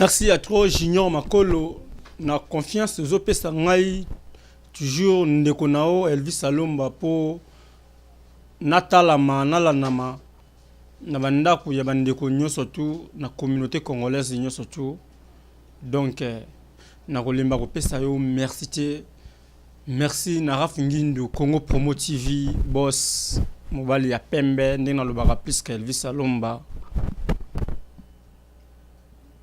Merci à toi, Junior Makolo. Na confiance aux opesa ngai toujours ndeko nao Elvis Salomba po natalama nalanama na bandako ya bandeko nyonso tu na communauté congolaise nyonso tu. Donc na kolemba kopesa yo merci te. Merci na Rafingindo Congo Promo TV boss mobali ya pembe ndena lobaka plus que Elvis Salomba.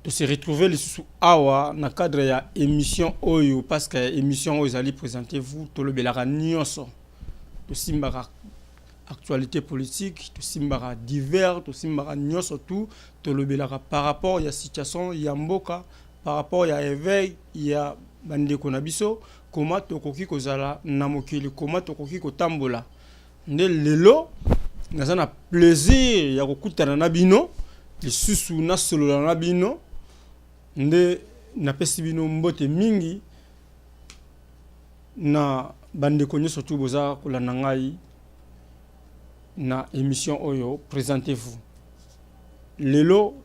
De se retrouver les sous awa na cadre ya émission oyo parce que émission oyo allez présenter vous to le belara nyonso to simbara actualité politique to simbara divers to simbara nyonso tout to le belara par rapport ya situation ya mboka par rapport ya éveil ya bandeko na biso comment tokoki kozala na mokili comment tokoki kotambola nde lelo naza na plaisir ya kokutana na bino lisusu na solo na bino nde napesi bino mbote mingi na bandeko nyonso tu boza kolanda ngai na émission oyo présentez-vous lelo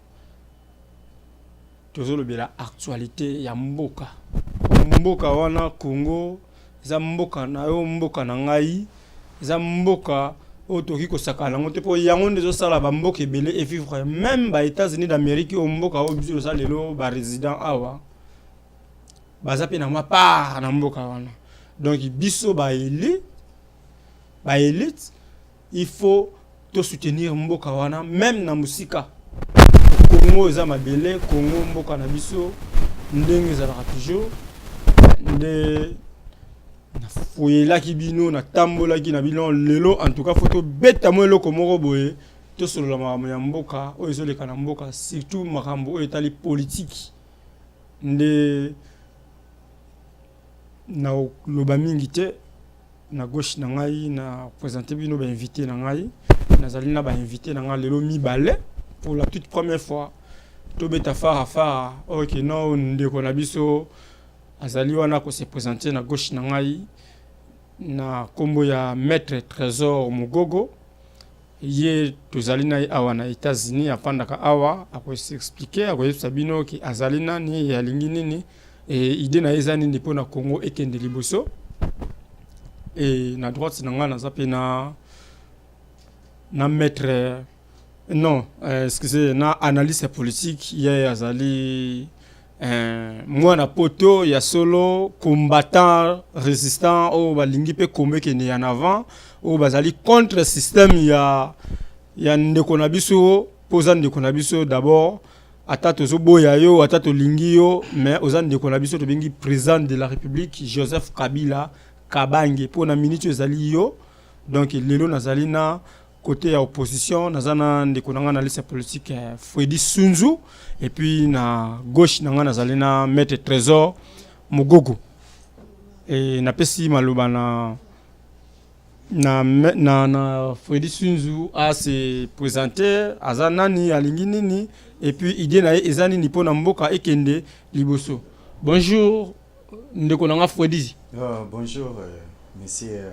tozolobela actualité ya mboka wana Congo eza mboka na yo mboka na ngai eza mboka otoki kosakala ngo te po yango ndezo sala ba mboka ebele et vivre même ba États-Unis d'Amérique o mboka o biso sa lelo ba résident awa baza pe na ma part na mboka wana donc biso ba élite il faut to soutenir mboka wana même na musika Congo eza mabele Congo mboka na biso ndenge ezalaka toujours nde na foyela ki bino na tambola ki na bino lelo en tout cas photo beta mo eloko moko boye to solo makambo ya mboka oyo ezoleka na mboka surtout makambo oyo etali politique nde na loba mingi te na gauche na ngai na présenter bino ba invité na ngai nazali na ba invité na ngai lelo mibale pour la toute première fois to beta fara OK non ndeko na biso azali wana ko se présenter na gauche na ngai na kombo ya maître Trésor Mugogo ye tozali na awa na États-Unis apandaka awa ako s'expliquer ako sabino ki azali nani ya lingi nini et idée na ezani ni pona Congo ekende liboso et na droite na nga na zape na maître non excusez na analyste politique ye azali mwana poto ya solo combattant résistant au balingi pe kombe kene en avant au bazali contre système ya ndeko na biso poza ndeko na biso d'abord ata tozo boya yo ata to lingi yo mais oza ndeko na biso to bengi président de la République Joseph Kabila Kabange pona minute ezali yo donc lelo nazali na côté ya opposition nazana ndeko nanga na liste politique Freddy Sunzu et puis na gauche nanga nazali na maître Trésor Mugogo et na pesi maloba na Freddy Sunzu a se présenter azanani alingi nini et puis idée na ezani ni pona mboka ekende liboso. Bonjour ndeko nanga Freddy. Bonjour monsieur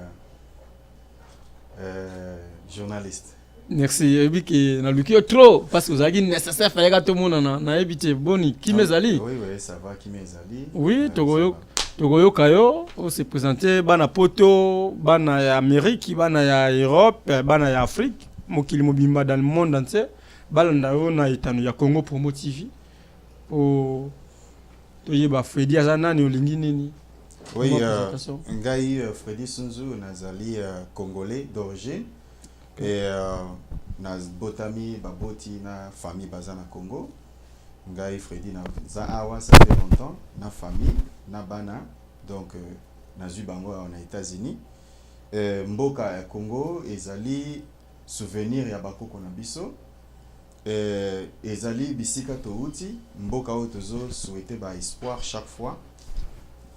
journaliste. Merci. Et puis na luki trop parce que vous avez nécessaire fallait que tout le monde na habité boni qui mezali. Oui ça va qui mezali. Oui togoyo kayo on se présenter bana poto bana ya Amérique bana ya Europe bana ya Afrique mokili mobimba dans le monde entier balanda yo na itano ya Congo Promo TV o toyeba Freddy azana ni olingi nini. Oui ngai Freddy Sunzu nazali congolais d'origine et na botami baboti na famille bazana Congo ngai Freddy na za awa ça fait longtemps na famille na bana donc na zubango na États-Unis mboka ya Congo ezali souvenir ya bakoko na biso ezali bisika touti mboka oyo tozo souhaiter ba espoir chaque fois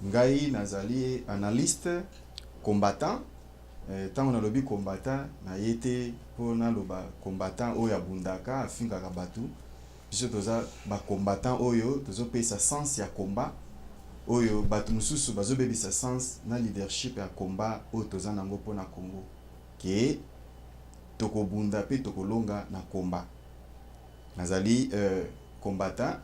ngai nazali analyste combattant tango na lobi combattant na yete pona loba combattant oyo abundaka afingaka batu biso toza ba combattant oyo tozo pesa sens ya combat oyo batu mususu bazo bebisa sens na leadership ya combat oyo toza nango pona Congo ke toko bunda pe toko longa na combat nazali combattant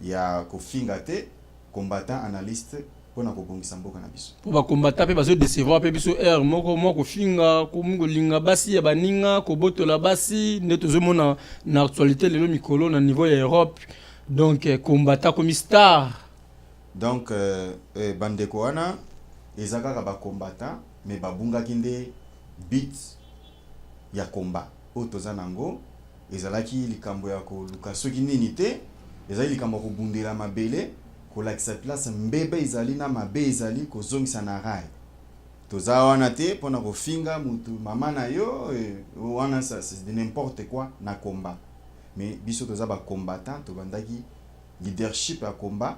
ya kofinga te combattant analyste pona kobongisa mboka na biso po ba combattant pe bazo décevoir pe biso moko finga ko linga basi ya baninga ko botola basi nde tozomona na actualité lelo mikolo na niveau ya Europe donc combattant comme star donc bandeko wana ezaka ba combattant mais babungaki nde beat ya combat o tozanango ezalaki likambo ya koluka soki nini te ezali likambo ko bundela mabele ko lakisa place mbebe ezali na mabe ezali ko zongisa na rai toza wana te pona ko finga mutu mama na yo wana ça c'est de n'importe quoi na combat mais biso toza ba combattant to bandaki leadership ya combat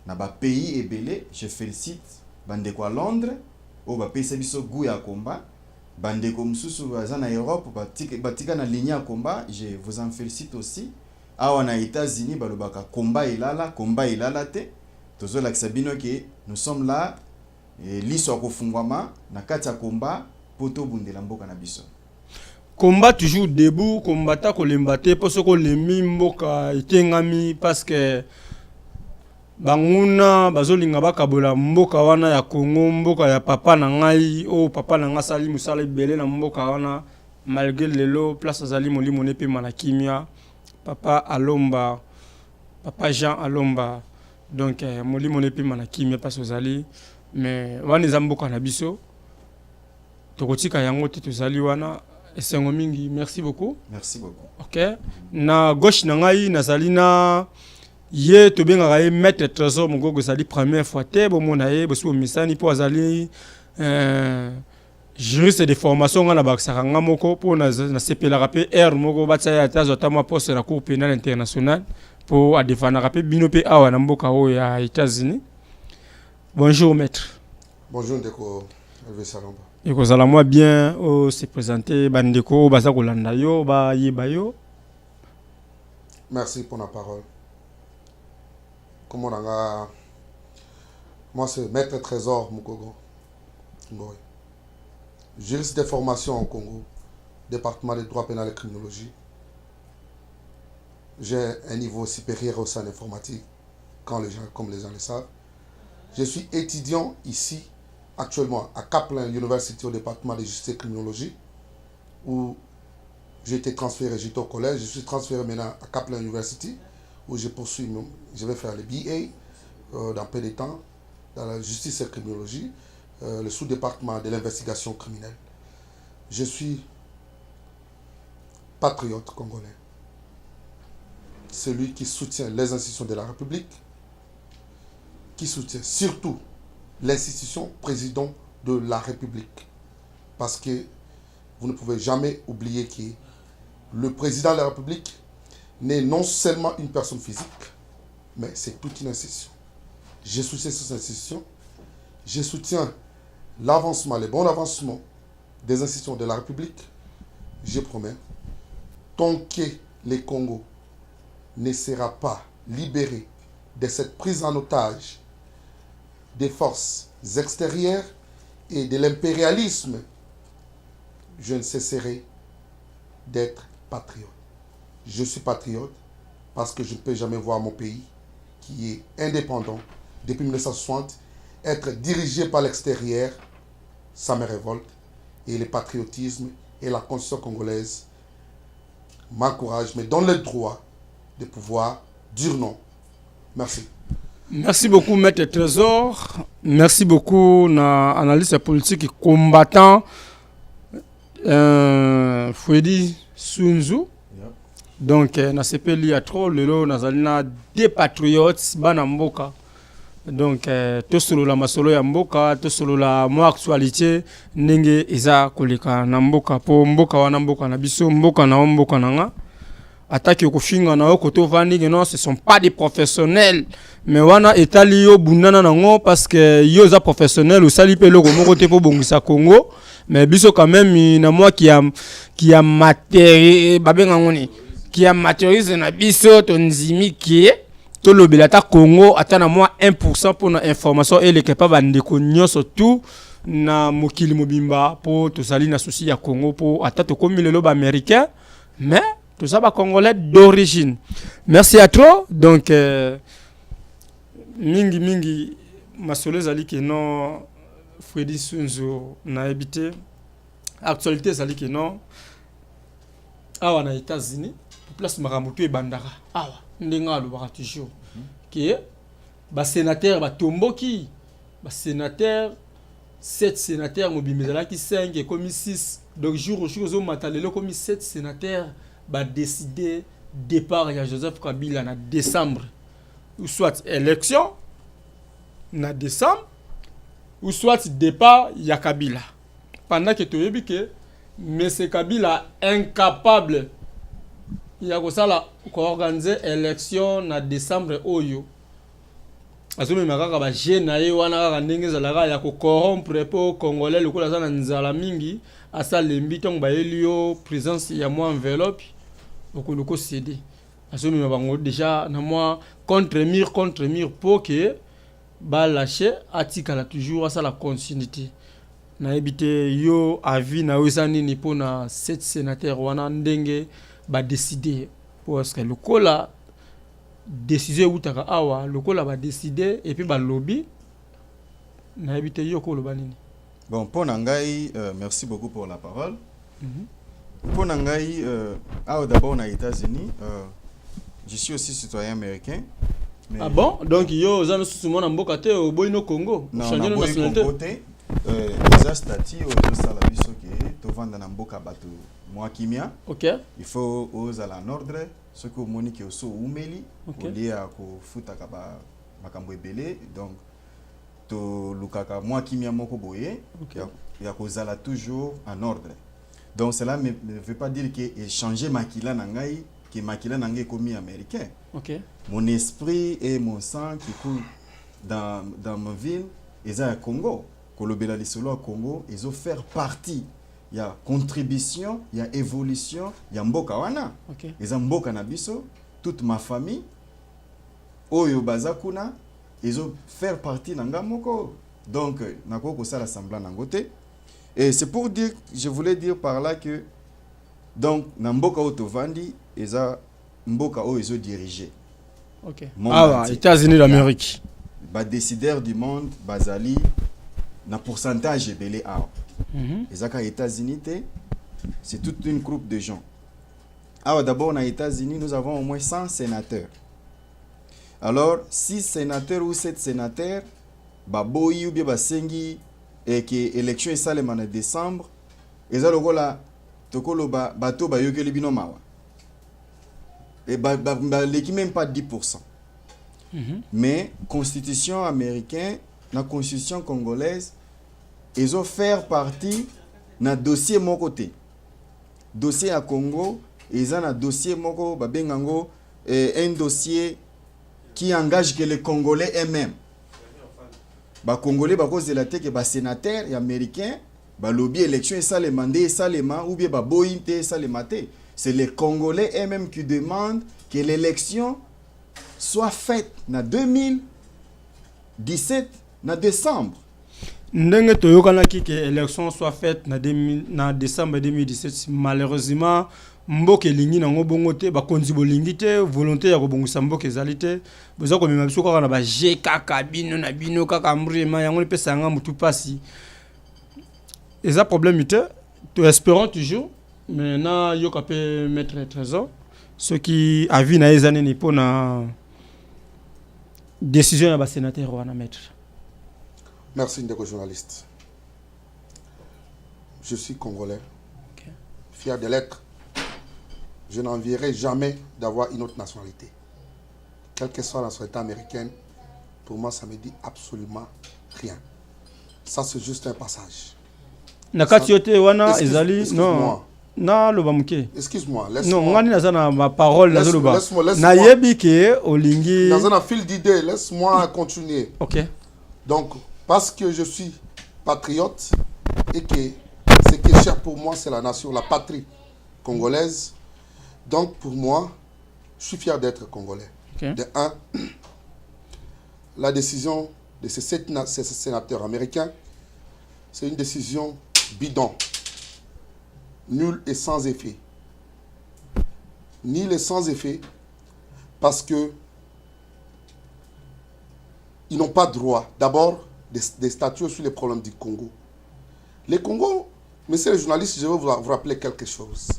na ba pays ebele. Je félicite bandeko à Londres o ba pesa biso goût ya combat bandeko mususu baza na Europe batika na ligne ya combat. Je vous en félicite aussi. Awa na États-Unis balobaka combat ilala te tozo lakisa bino ke nous sommes là liso akofungwama na kati ya combat poto bundela mboka na biso. Combat toujours debout, combattant ko lembate poso ko lemi mboka itengami parce que banguna bazolinga bakabola mboka wana ya Congo, mboka ya papa na ngai o papa na nga sali musala belé na mboka wana malgré lelo place azali molimo nepe manakimia papa Alomba papa Jean Alomba donc molimo nepe manakimia parce ozali mais wana za mboka na biso tokotika yango te tozali wana esengo mingi. Merci beaucoup. Merci beaucoup. OK na gauche na ngai nazali na ye to benga ye maître trésor mogogo sali première fois te bo mona ye bo so misani po azali juriste de formation ngana bakisaka nga moko po na sepela rapé R moko batsa ya tazo tama poste la cour pénale internationale po a défendre rapé bino pe awa na mboka o ya États-Unis. Bonjour maître. Bonjour Ndeko Hervé Salamba. Et que ça moi bien se présenter bandeko baza kolanda yo ba yeba yo. Merci pour la parole. Comment on a... Moi, c'est Maître Trésor Mukogo. Juriste de formation au Congo, département de droit pénal et criminologie. J'ai un niveau supérieur au sein informatique, comme les gens le savent. Je suis étudiant ici, actuellement, à Kaplan University, au département de justice et criminologie, où j'ai été transféré, j'étais au collège, je suis transféré maintenant à Kaplan University, où je vais faire le BA dans peu de temps, dans la justice et criminologie, le sous-département de l'investigation criminelle. Je suis patriote congolais, celui qui soutient les institutions de la République, qui soutient surtout l'institution président de la République. Parce que vous ne pouvez jamais oublier que le président de la République n'est non seulement une personne physique, mais c'est toute une institution. Je soutiens cette institution, je soutiens l'avancement, le bon avancement des institutions de la République. Je promets, tant que le Congo ne sera pas libéré de cette prise en otage des forces extérieures et de l'impérialisme, je ne cesserai d'être patriote. Je suis patriote parce que je ne peux jamais voir mon pays, qui est indépendant depuis 1960, être dirigé par l'extérieur. Ça me révolte. Et le patriotisme et la constitution congolaise m'encouragent, me donnent le droit de pouvoir dire non. Merci. Merci beaucoup, Maître Trésor. Merci beaucoup, na analyste politique combattant Fouedi Sunzu. Donc, na sepeli a trop lelo nazalina des patriotes bana mboka. Donc, to solo la masolo ya mboka, to solo la mo actualité ndenge eza koleka na mboka po mboka wana mboka na biso mboka na mboka nanga. Attaque ko finga na ko to vandi non, ce sont pas des professionnels, mais wana etali yo bundana nango parce que yo za professionnel osali pe loko moko te po bongisa Congo, mais biso quand même na moi qui a matériel babenga ngoni qui a matérialisé na biso tonzimi qui to lobela ta Congo atana moi 1% pour na information et le capable ndeko nyoso tout na mokili mobimba po to sali na souci ya Congo po atata comme le lobe américain, mais tout ça va congolais d'origine. Merci à toi. Donc mingi masolo ezali ke non Freddy Sunzo na habité actualité ezali ke non awa na États-Unis place makambo to ebandaka awa ndenga alobaka toujours ke ba sénateur batomboki ba sénateur 7 sénateurs mobimezala ki 5 et comme 6 donc jour au jour au matalelo comme 7 sénateurs ba décider départ ya Joseph Kabila na décembre ou soit élection na décembre ou soit départ ya Kabila pendant que toyebi que mais Kabila incapable ya ko sala ko organiser élection na décembre oyo azome makaka ba jeune na ye wana kaka ndenge ezalaka ya ko corrompre po congolais lokola za na nzala mingi asa lembi tongo ba elio présence ya moi enveloppe okoloko céder azome bango déjà na moi contre mur pour que ba lâcher atikala toujours asa la continuité na ebité yo avis na wesani ni pona 7 sénateurs wana ndenge ba décider parce que lokola décision utaka awa lokola ba décider et puis ba lobby na ebité yo ko loba nini. Bon pour nangai merci beaucoup pour la parole. Pour nangai d'abord aux États-Unis je suis aussi citoyen américain. Mais ah bon donc yo za no susumo na mboka te o boyino Congo changer de nationalité les statut au sala biso ke to vanda na mboka bato moi kimia. OK. Il faut aux à la ordre ce que monique oso umeli lié à ko futaka ba makambo ebele donc to lukaka moi kimia moko boye ya ko zala toujours en ordre. Donc cela ne veut pas dire que changer makila na ngai que makila na ngai comme américain. OK. Mon esprit et mon sang qui coule dans ma ville ils à Congo. Kolobela lisolo Congo ils ont faire partie. Il y a contribution, il y a évolution, il y a mboka wana. OK. Ils ont mboka na biso, toute ma famille oyo bazakuna, ils ont faire partie nanga moko. Donc nako ko sala semblant nangote. Et c'est pour dire, je voulais dire par là que donc na mboka otovandi eza mboka o ils ont dirigé. OK. États-Unis d'Amérique. Ba décideur du monde bazali na pourcentage ebele a. Les États-Unis, c'est toute une groupe de gens. Alors d'abord, aux États-Unis, nous avons au moins 100 sénateurs. Alors, 6 sénateurs ou 7 sénateurs, baboyi ou bien basengi, et que l'élection est salée en décembre, et ça, tokolo bato bayoke le binomawa. Et l'équipe même pas 10%. Mais constitution américaine, la constitution congolaise, ils ont fait partie na dossier mon côté. Dossier à Congo, ils ont un dossier moko babengango un dossier qui engage que les Congolais eux-mêmes. Ba Congolais ba cause de la tête que ba sénateur et américain ba lobby élection et ça les mandé ça les ma ou bien ba bointe ça les maté. C'est les Congolais eux-mêmes qui demandent que l'élection soit faite na 2017 na décembre. Ndenge toyokanaki que l'élection soit faite na décembre 2017 malheureusement mboka elingi nango bongo te bakonzi bolingi te volonté ya kobongisa mboka ezali te boza komema biso kaka na ba je kaka bino na bino kaka mbrema yango epesa nga mutu pasi eza problème te to espérons toujours mais na yoka pe mettre trésor ce qui avis na ezane ni pona décision ya ba sénateur wana mettre. Merci, Ndeko journaliste. Je suis congolais, fier de l'être. Je n'envierai jamais d'avoir une autre nationalité. Quelle que soit la nationalité américaine, pour moi, ça ne me dit absolument rien. Ça, c'est juste un passage. Nakatiote wana ezali non. Na loba muke. Excuse-moi, laisse-moi. Non, ngani nazana ma parole nazo loba. Na yebi ke olingi. Dans un fil d'idée, laisse-moi continuer. OK. Donc parce que je suis patriote et que ce qui est cher pour moi, c'est la nation, la patrie congolaise. Donc pour moi, je suis fier d'être congolais. Okay. De un, la décision de ces sénateurs américains, c'est une décision bidon, nulle et sans effet. Nulle et sans effet, parce que ils n'ont pas droit, d'abord, de statuer sur les problèmes du Congo. Les Congo, messieurs les journalistes, je vais vous rappeler quelque chose.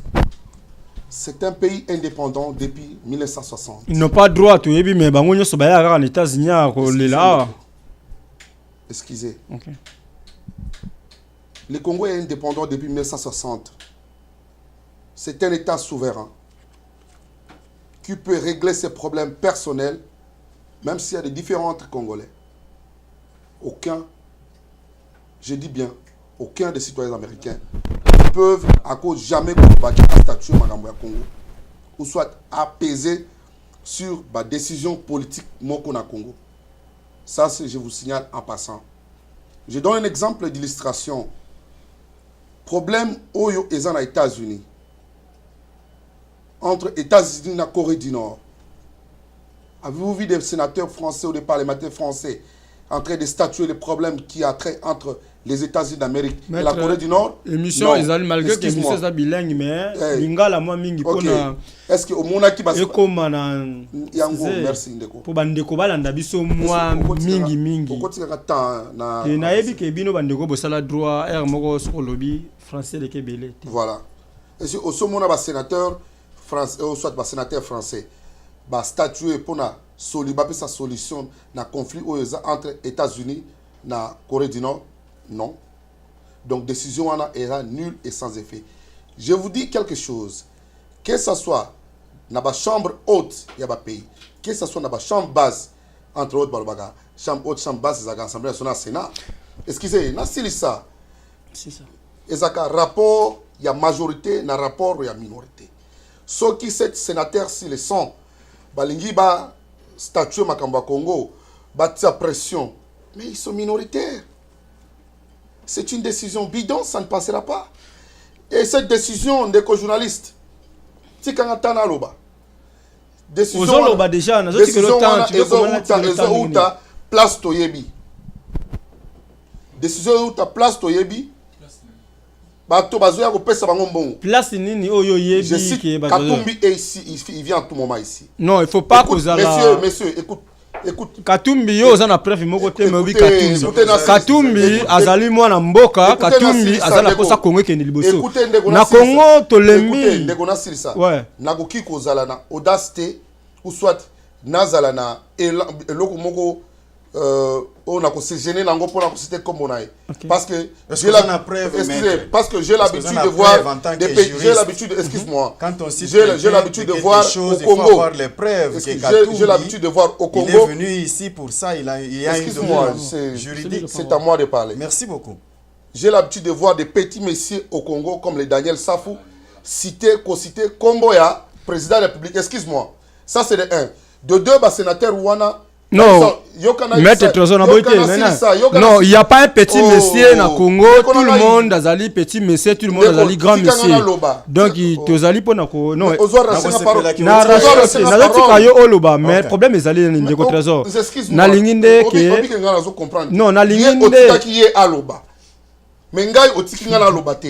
C'est un pays indépendant depuis 1960. Ils n'ont pas droit, tu sais, mais ils sont en États-Unis, Excusez. Okay. Le Congo est indépendant depuis 1960. C'est un État souverain qui peut régler ses problèmes personnels, même s'il y a des différends entre Congolais. Aucun, je dis bien, aucun des citoyens américains ne peuvent à cause jamais combattre la statut Magamboya Congo ou soit apaiser sur la décision politique Mokona Congo. Ça, je vous signale en passant. Je donne un exemple d'illustration. Problème Oyo est aux États-Unis. Entre États-Unis et Corée du Nord. Avez-vous vu des sénateurs français ou des parlementaires français en train de statuer les problèmes qui a trait entre les États-Unis d'Amérique et la Corée du Nord? Émission, malgré que l'émission est bilingue, mais lingala moi mingi pona. Est-ce que au monde qui passe Yango, merci Ndeko. Pour bandeko balanda biso moi mingi. Pourquoi tu as tant na et na yebi ke bino bandeko bosala droit er moko sur lobby français de Kebele. Voilà. Et si au sommet ba sénateur français ou soit ba sénateur français ba statuer pour na sa solution na conflit entre États-Unis na Corée du Nord. Non. Donc, décision est nulle et sans effet. Je vous dis quelque chose. Que ce soit dans la chambre haute, il y a un pays. Que ce soit dans la chambre basse, entre autres, chambre haute, chambre basse, c'est l'Assemblée nationale, Sénat. Excusez, c'est ça. C'est ça. Et ça, rapport, il y a majorité, dans rapport, il y a minorité. Ceux qui sont sénateurs, s'ils le sont, balingi ba statut Makamba Congo, bâtir pression, mais ils sont minoritaires. C'est une décision bidon, ça ne passera pas. Et cette décision des co-journalistes, c'est quand on a loba. Décision loba déjà, décision place toyebi. Décision où ta place toyebi. Bato bazoya ko pesa bango mbongo. Place nini oyo yebi ke Katumbi est ici, il vient à tout moment ici. Non, il faut pas causer là. Messieurs, écoute. Katumbi yo za na preuve moko te mobi Katumbi. Katumbi azali mwana mboka, Katumbi azala posa Congo ke ni liboso. Na Congo to lembi. Ndeko na sirisa. Ouais. Na koki kozala na audacité ou soit nazala na eloko moko on a ko se gêner nango pour la citer comme on a. Parce que j'ai la preuve parce que j'ai l'habitude de voir des pays, j'ai l'habitude, excuse-moi. Quand on cite j'ai l'habitude de voir au Congo les preuves j'ai l'habitude de voir au Congo. Il est venu ici pour ça, il y a une dominance juridique. C'est à moi de parler. Merci beaucoup. J'ai l'habitude de voir des petits messieurs au Congo comme les Daniel Safou cité Komboya, président de la République. Excuse-moi. Ça c'est de 1. De 2 sénateur Ouana. Non, Maître Trésor n'a pas été non, il n'y a pas un petit monsieur na Congo, tout le monde azali petit monsieur, tout le monde azali grand monsieur. Donc il tozali pour nako non. Na yo oloba, mais le problème est allé ndeko Trésor. Na linginde ke non, na linginde qui est aloba. Mais ngai otiki ngana loba te.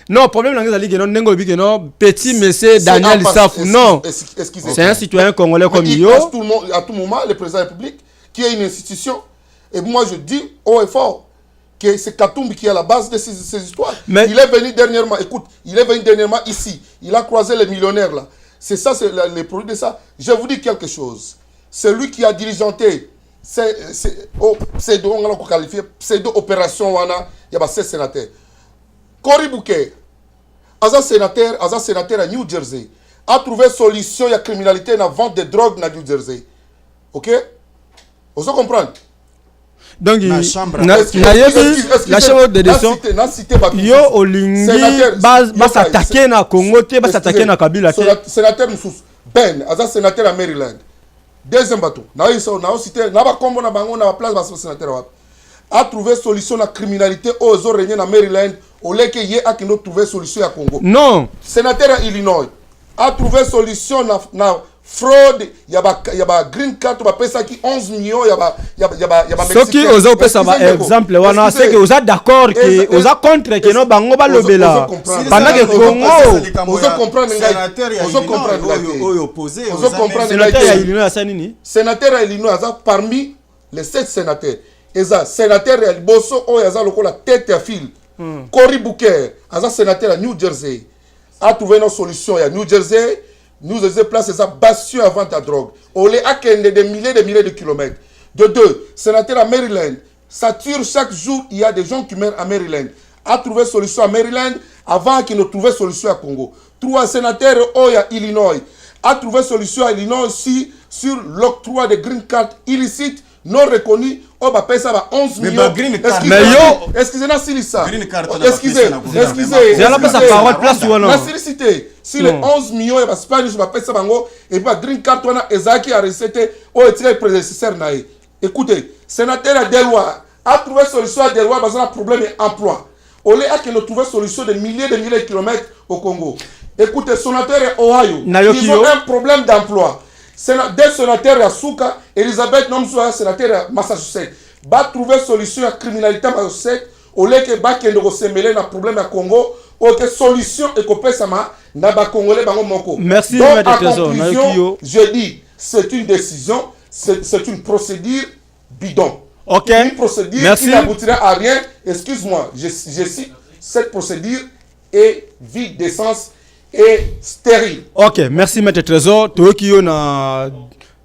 Non, problème là, c'est que non, petit monsieur Daniel Safou, non. C'est un citoyen congolais comme yo. À tout moment, le président de la République, qui est une institution, et moi je dis haut et fort que c'est Katumbi qui est à la base de ces histoires. Mais il est venu dernièrement, écoute, il est venu dernièrement ici. Il a croisé les millionnaires là. C'est ça, c'est les produits de ça. Je vous dis quelque chose. C'est lui qui a dirigeanté pseudo-opération, il y a 16 sénateurs. Cory Bouquet, Aza sénateur à New Jersey, a trouvé solution à la criminalité dans la vente de drogue dans New Jersey. Ok? Vous comprenez? Donc, la chambre de décision, yo olingi, va s'attaquer na Congo, va s'attaquer na Kabila. Sénateur Moussous, Ben, Aza sénateur à Maryland. Deuxième bateau, na cité, na ba combo na bango na place ba sénateur a trouvé solution à la criminalité aux autres régner dans Maryland. Au lieu qu'il y ait à trouver solution à Congo. Non. Sénateur à Illinois a trouvé solution à la fraude. Il y a green card, il y a 11 millions, il y a ce qui aux autres ça va exemple c'est que vous êtes d'accord que vous êtes contre que non bango ba lobela pendant que Congo vous comprenez opposé sénateur à Illinois ça nini sénateur à Illinois ça parmi les 7 sénateurs. Et ça, sénateur et Bosso, oh, il y a la tête à fil. Cory Booker, il sénateur à New Jersey. A trouvé une solution à New Jersey. Nous avons placé ça bastion avant la drogue. On les a des milliers de kilomètres. De 2, sénateur à Maryland. Ça tire chaque jour, il y a des gens qui meurent à Maryland. A trouvé solution à Maryland avant qu'il ne trouve solution à Congo. 3 sénateurs à Illinois. A trouvé solution à Illinois aussi sur l'octroi de green card illicite non reconnu. On va payer ça à 11 millions. Excusez-moi, ça. Excusez. J'ai la parole place ou non? La félicité. Si les 11 millions, il va se payer, je vais payer ça et puis green card, on a Ezaki a recette au étiquette prédécesseur. Écoutez, sénateur à Delaware a trouvé solution à Delaware parce qu'il a un problème d'emploi. On a trouvé solution de milliers de kilomètres au Congo. Écoutez, sénateur à Ohio, ils ont un problème d'emploi. Des sénateurs à Souka, Elisabeth Nomsoua, sénateur à Massachusetts, va trouver solution à la criminalité à Massachusetts, au lieu que va se mêler dans le problème à Congo, ou que solution et que ça n'a pas Congolais bango moko. Merci. Donc, en conclusion, je dis, c'est une décision, c'est une procédure bidon. Ok. Une procédure qui n'aboutira à rien. Excuse-moi, je cite, cette procédure est vide d'essence et stérile. Ok, merci Maître Trésor. Toi qui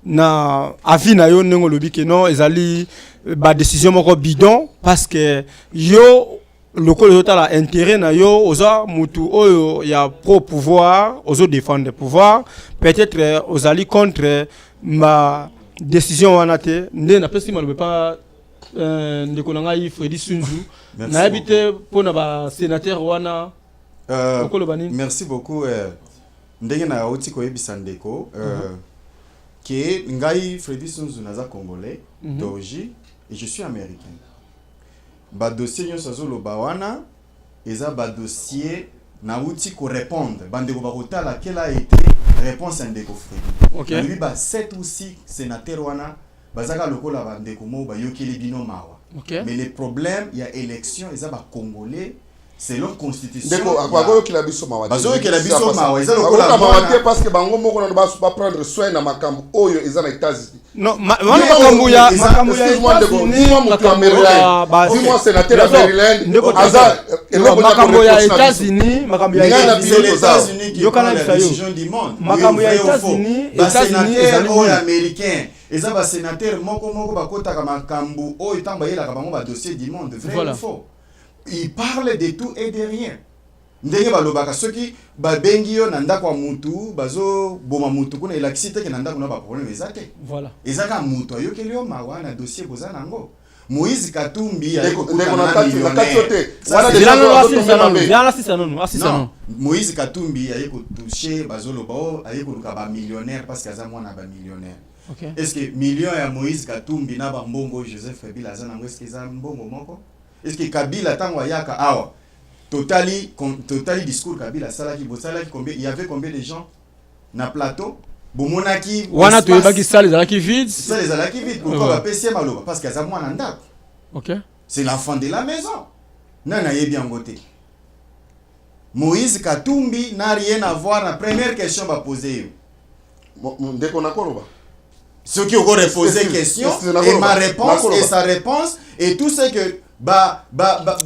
na avis na yo nengo lobi que non, ezali ba décision moko bidon parce que yo lokolo yo tala intérêt na yo oza mutu oyo ya pro pouvoir, ozo défendre le pouvoir, peut-être ozali contre ma décision wana te. Nde na pesi malobe pas ndeko na ngai Freddy Sunzu na habité pona ba sénateur wana. Merci beaucoup. Ndenge na oti ko yebisa ndeko que ngai Freddy Sunzu naza congolais d'origine et je suis américain. Ba dossier nyonso azoloba wana eza ba dossier na oti ko répondre bandeko ba kotala quelle a été réponse ndeko Freddy. OK. Lui ba 7 ou 6 sénateurs wana bazaka lokola bandeko mo ba yokeli bino mawa. OK. Mais le problème il y a élection eza ba congolais. C'est leur constitution. D'accord, qu'il a biso mawa. Bazo qu'il a biso mawa. Ils ont la mawa parce que bango moko na ba prendre soin na makambo oyo ils en États-Unis. Non, makambo ya dis-moi sénateur à Maryland. Makambo ya États-Unis, makambo ya États-Unis qui prend la décision du monde. Makambo ya États-Unis, États-Unis américain. Et ça va sénateur moko bakota ka makambo oyo tamba yela ka bango ba dossier du monde, vrai ou faux. Il parle de tout et de rien. Ndenge balobaka soki babengi yo na ndako mutu bazo boma mutu kuna elakisite ke na ndako na ba problème ezate. Voilà. Ezaka mutu ayokeli yo mawa na dossier boza nango. Moïse Katumbi Moïse Katumbi aye ko toucher bazoloba o aye ko luka ba millionnaire parce que aza mwana ba millionnaire. Okay. Est-ce que million ya Moïse Katumbi na ba mbongo Joseph Kabila aza nango est-ce que za mbongo moko? Est-ce que Kabila tango yaka awa totally discours Kabila salaki combien il y avait combien de gens na plateau bomonaki wana to yebaki salle zalaki vide pourquoi ba PC maloba parce que ça mwana ndako. OK, c'est l'enfant de la maison nana yebi angote. Moïse Katumbi n'a rien à voir la première question va poser dès qu'on a quoi ce qui aurait posé question et ma réponse et sa réponse et tout ce que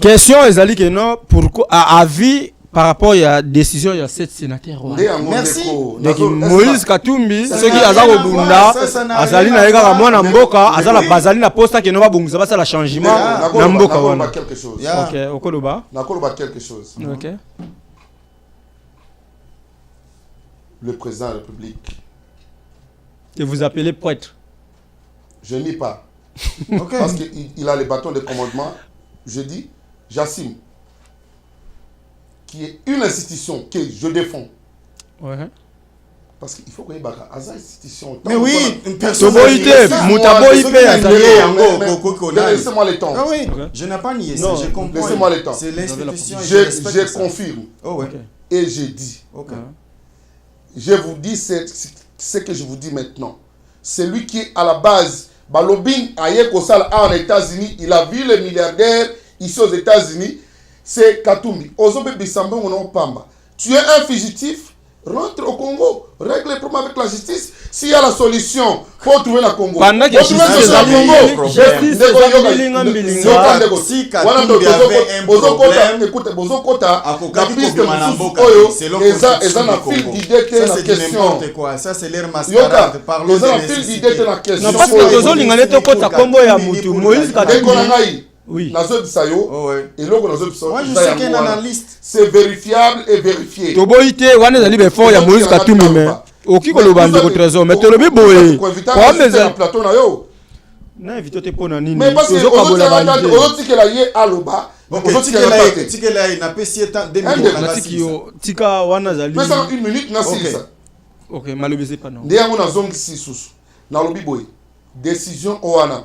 question ezali que non pourquoi à avis par rapport à la décision il y a 7 sénateurs. Merci. Donc Moïse Katumbi ceux qui azako bunda azali na yeka ka mwana mboka azala bazali na posta que non ba bungisa ba ça la changement na mboka wana. OK, okoloba. Nakoloba quelque chose. OK. Le président de la République. Et vous appelez prêtre. Je nie pas. Okay. Parce qu'il a les bâtons de commandement. Je dis, j'assume, qui est une institution que je défends. Ouais. Parce qu'il faut qu'il y ait une institution. Mais oui, une personne. Laissez-moi le temps. Ah oui, je n'ai pas nié ça, je comprends. Laissez-moi le temps. C'est l'institution. Je confirme. Oh ouais. Et je dis. Okay. Je vous dis ce que je vous dis maintenant. Celui qui est à la base. Balobing Ayekosal en États-Unis, il a vu les milliardaires ici aux États-Unis, c'est Katumbi. Ozobe Bissambo Pamba. Tu es un fugitif, rentre au Congo, règle les problèmes avec la justice. S'il y a la solution, faut trouver la Congo. Pendant que Faut trouver la solution au Congo. Si Katumbi avait un problème, écoute, Bozokota, la Akokaki piste Kobima na Moussousou mboka, Oyo, c'est le eza constitution na du fil Congo. d'idée que Ça la c'est question. n'importe quoi, ça c'est leur mascarade. Parlons Eza de na fil d'idée que nécessité. la question. Non, parce que tozolinga nde tokota kombo ya mutu Moïse Katumbi. Ndeko na ngai, Oui. nazobisa yo, Oh ouais. eloko nazobisa yo, Moi je eza sais yango qu'un wana. analyste. C'est vérifiable et vérifié. Toboyi te wana ezali befort ya Moïse Katumbi mais oki koloba ndeko trésor mais tolobi boye na plateau na yo. na invité te pona nini Mais parce que tozokabola valide ozotikela ye aloba, ozotikela te. Tikela il n'a pas si temps Inde, natiki yo tika wana zali Mais ça une minute na silisa. OK malobese pas non Nde yango nazongisi susu. Nalobi boye. Décision wana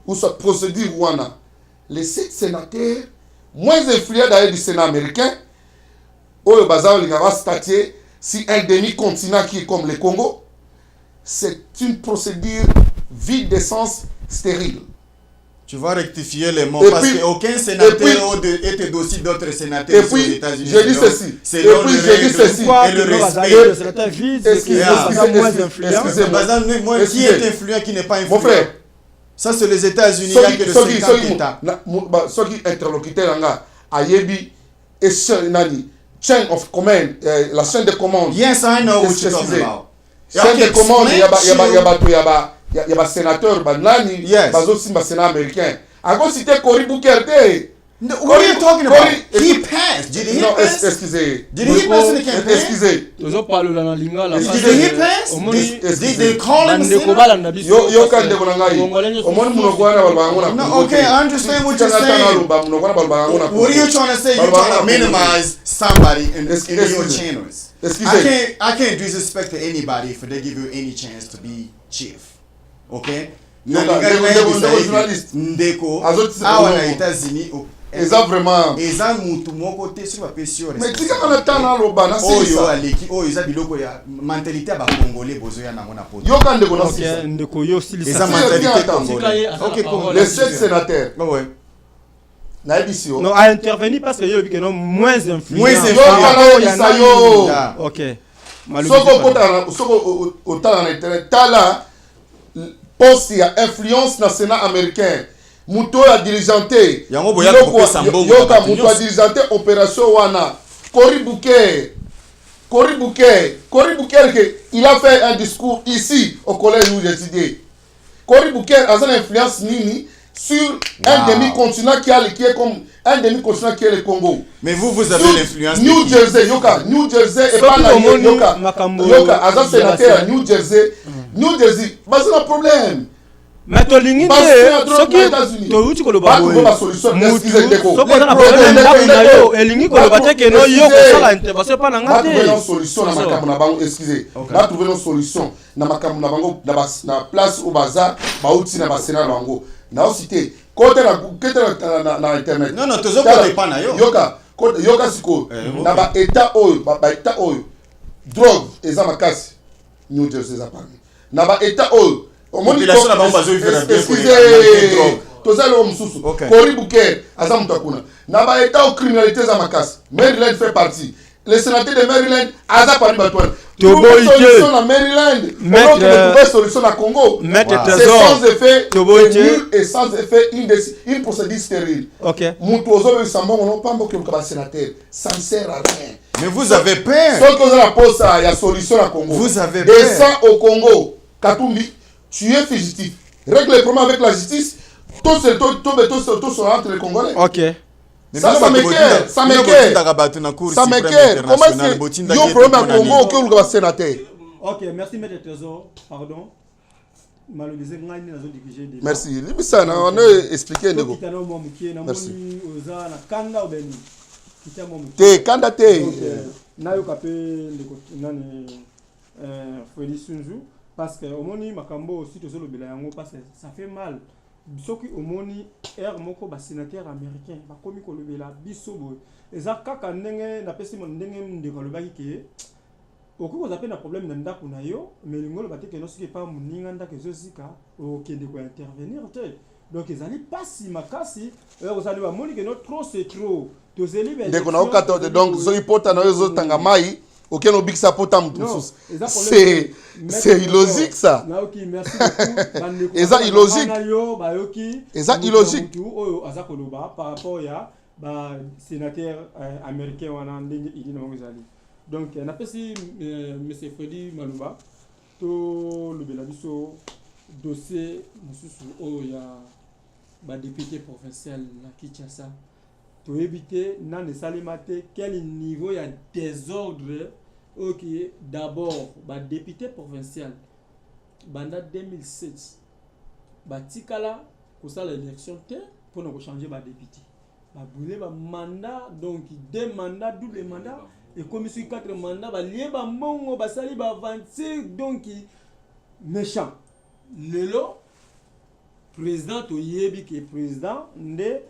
ou sa procédure wana. Les 7 sénateurs moins influents d'ailleurs du Sénat américain, Oyo Bazao Ligava statuer si un demi-continent qui est comme le Congo, c'est une procédure vide d'essence, stérile. Tu vas rectifier les mots Et parce puis- qu'aucun sénateur était aussi d'autres sénateurs Et aux puis, États-unis. je dis ceci. C'est Et puis, je dis ceci. pourquoi et le que nous respect. bazali c'est la vide Excusez-moi. moins influent Excusez-moi. Moi, qui est influent, qui n'est pas influent. Mon frère, Ça, c'est les États-Unis, il n'y a que de 50 États. soki interlocuteur nga ayebi et nani chain of command, la chaîne de commande. Yes, I know what you're Excusez. talking about. Chaîne I de commande, can il y a explain ba sénateur ba nani, Yes. bazo simba sénat américain. Ako cité Cory Booker te. No, what are you talking about? Cory- He passed. Did he Non, pass? excusez. Did he pass in the campaign? Excusez. tozopalola na lingala Did he pass? omoni Did they call him a bandeko sinner? balanda biso Yo kande ko ngai. Omoni munoko wana balbango na. No, okay, I understand what you're saying. Munoko wana balbango na. What are you trying to say? You're trying to minimize somebody in your channels. Excusez. I can't disrespect to anybody if they give you any chance to be chief. Okay? Journaliste. Ndeko Azoti- awa na États-Unis Eza vraiment. eza mutu moko te soki bapesi yo Mais tika kana tana loba na oyo sisa. aleki oyo eza biloko ya mentalité ya bakongolais bozoya nango na poto Yo kande ko na OK sisa. ndeko yo eza silisa mentalité Attends. congolais. Ok, Les 7 sénateurs. Ouais. Na ebisi yo. non a intervenir parce que yo que non moins influent Moins Yo influent. kana yo bisa yo. Yeah. OK Soko otala na internet tala poste ya influence na Sénat américain. Muto ya dirigeanté. Yango boya kopesa mbongo na Yoka bato muto ya nyonso. dirigeanté opération wana. Cory Booker que il a fait un discours ici au collège où j'étudiais. Cory Booker a une influence nini sur un demi-continent qui est comme un demi-continent qui est le Congo. Mais vous avez Sur l'influence New de qui? Jersey, New Jersey et Soki pas la omoni Yoka, makambo Aza sénateur à New Jersey, New Jersey, bah c'est un problème. mais tolingi Parce que te soki aux États-Unis. touti koloba Pas boye trouver ma solution, excusez Ndeko. soki oza na Ndeko, problème Ndeko, ndako na yo Ndeko. elingi koloba te keno yo Excusez. kosala intervention epa na nga Ba trouver une te solution na makambo na bango, excusez. Ba trouver une solution na makambo na bango na place au bazar, ba outi na ba sénat bango. Na aussi côté na internet. Non, non, tozo côté pas na yo. Yoka siko na ba état oyo, ba état oyo. Drogue eza makasi. New Jersey za parmi. Na ba état oyo. Population na bango bazoyivela bien pour les Excusez. drogue. Tozali o mususu. Okay. Cory Booker aza mutu akuna. Na ba état o criminalité za makasi. Maryland fait partie. Le sénateur de Maryland aza parmi bato wana. Toboyi te. Solution na Maryland. Maître, On peut trouver solution na Congo. Maître Wow. C'est Trésor sans effet. Toboyi te. Nul et sans effet une procédure stérile. OK Mutu ozobebisa mbongo no pamba okeluka basénateur. Ça ne sert à rien. Mais vous avez peur. Soki oza na posa ya solution na Congo. Vous avez Descends au Congo. Katumbi, tu es fugitif. Règle les problèmes avec la justice. Tous sont entre les Congolais. OK Ça m'écoeure. Ça m'écoeure. Comment est-ce que yo problème à Congo okeluka basénateur? OK merci maître Trésor pardon malobise ngai ni nazo diriger des Merci. Libisa na on a expliqué ndeko. kitana mo mukie na Merci. moni oza na kanda obeni kitamo mukie Te kanda te. nayoka mpe ndeko nani Félix Sunzu parce que omoni makambo aussi tozolobela yango parce que ça fait mal soki omoni air moko basénateur américain bakomi kolobela biso boye eza kaka ndenge napesi mo ndenge ndeko alobaki ke okoki koza mpe na problème na ndako na yo mais lingo oloba te keno soki epa moninga ndako ezozika okende kointervenir te donc ezali pasi makasi kozali bamoni keno trop c'est trop tozeli Ndeko na okata donc soki pota na yo ezotanga mai Aucun obique ça potam tout Non, ça. eza C'est illogique ça. Naoki, merci beaucoup. Eza illogique. Eza illogique. Oyo aza koloba par rapport ya ba sénateur américain wana ndenge ili na ngozali. Donc na pesi monsieur Freddy Maluba to lobela biso dossier mususu oyo ya ba député provincial na Kinshasa. Pour éviter nan salimate quel niveau il y a désordre. Ok, d'abord ba député provincial banda 2007 ba tikala pour ça l'élection pour nous changer ba député ba brûler ba mandat, donc 2 mandats, double mandat, et comme sur 4 mandats ba lié ba mongo ba sali ba avancer, donc méchant lelo président to yebi que président ndé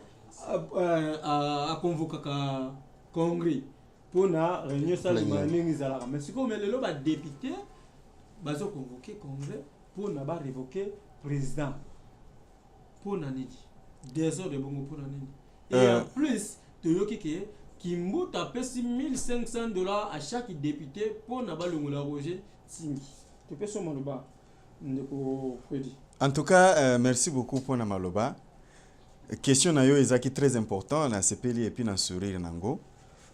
a convoqué le congrès pour la réunion de mais si comme le député va convoquer le congrès pour révoquer le président pour nani des heures de bon pour nani et en plus tu vois que Kimbo a payé $1,500 à chaque député pour na le Roger Singi. Tu peux sur Maloba en tout cas merci beaucoup pour Maloba. Question na yo ezaki très important na sepeli et puis na sourire nango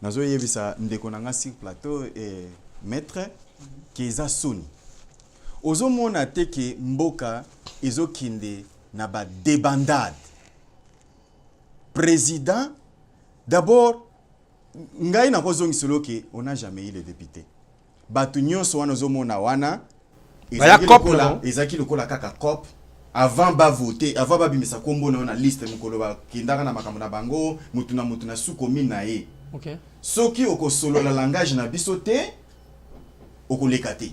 nazo yebisa ndeko nanga sur plateau et maître keza soni ozo mona te ke mboka ezokinde na ba débandade président d'abord ngai na kozongi solo ke on n'a jamais eu les députés batu nyonso wana ozo mona wana ezaki lokola kaka cop avant ba voter, avant ba bimisa kombo na liste mukolo ba kindaka na makambo na bango, mutu na sous commune na ye. OK. Soki oko solo la langage na biso te, oko lekate.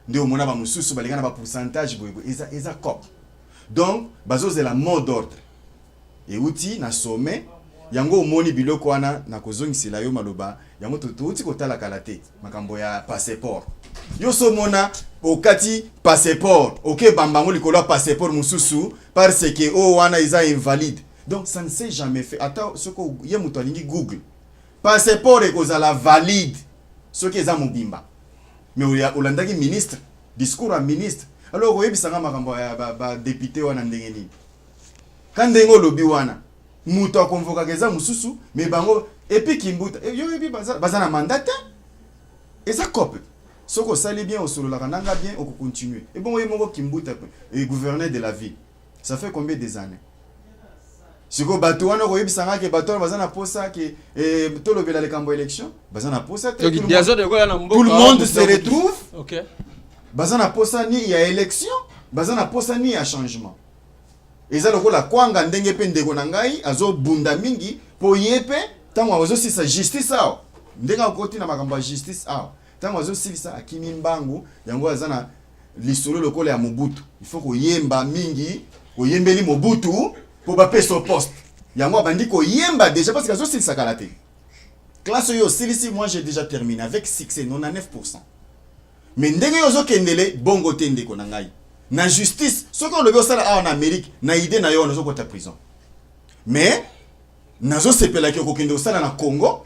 Nde o mona ba mususu ba lengana ba pourcentage boy eza cop. Donc bazo de la mot d'ordre. Et outi na sommet yango omoni biloko wana na kozongisela yo maloba yango tuti kotala kalate makambo ya passeport. Yo so mona okati passeport, OK bambango likolo passeport mususu parce que o wana isa invalide. Donc ça ne s'est jamais fait. Attends ce que ye muto alingi Google. Passeport ekozala valide ce qui eza mobimba. Mais olandaki ministre, discours à ministre. Alors oyebisanga makambo ya ba député wana ndenge nini. Kandengo lobi wana muto akonvoka keza mususu mais bango epi kimbuta yo epi bazana mandat et ça copie. Soko sali bien au solo la kananga bien on continue. Et bon yemoko kimbuta et gouverneur de la ville. Ça fait combien des années? Siko bato wana ko yebisanga ke bato bazana posa ke to lobela le cambo élection bazana posa tout le monde se retrouve. OK. Bazana posa ni ya élection, bazana posa ni ya changement. Eza lokola kwanga ndenge pe ndeko na ngai azo bunda mingi po yepe tango azo sisa justice awo ndenga okoti na makambo ya justice awo tango azo sisa akimi mbangu yango azana lisolo lokola ya Mobutu il faut ko yemba mingi ko yembeli Mobutu po ba peso poste yango abandi ko yemba déjà parce que azo sisa kalate classe yo silisi moi j'ai déjà terminé avec succès 99%. Mais ndenge yo zo kendele bongo te ndeko na ngai na justice ce qu'on le veut ça en Amérique na idée na yo nazo kota prison mais nazo sepela ki okokende osala na Congo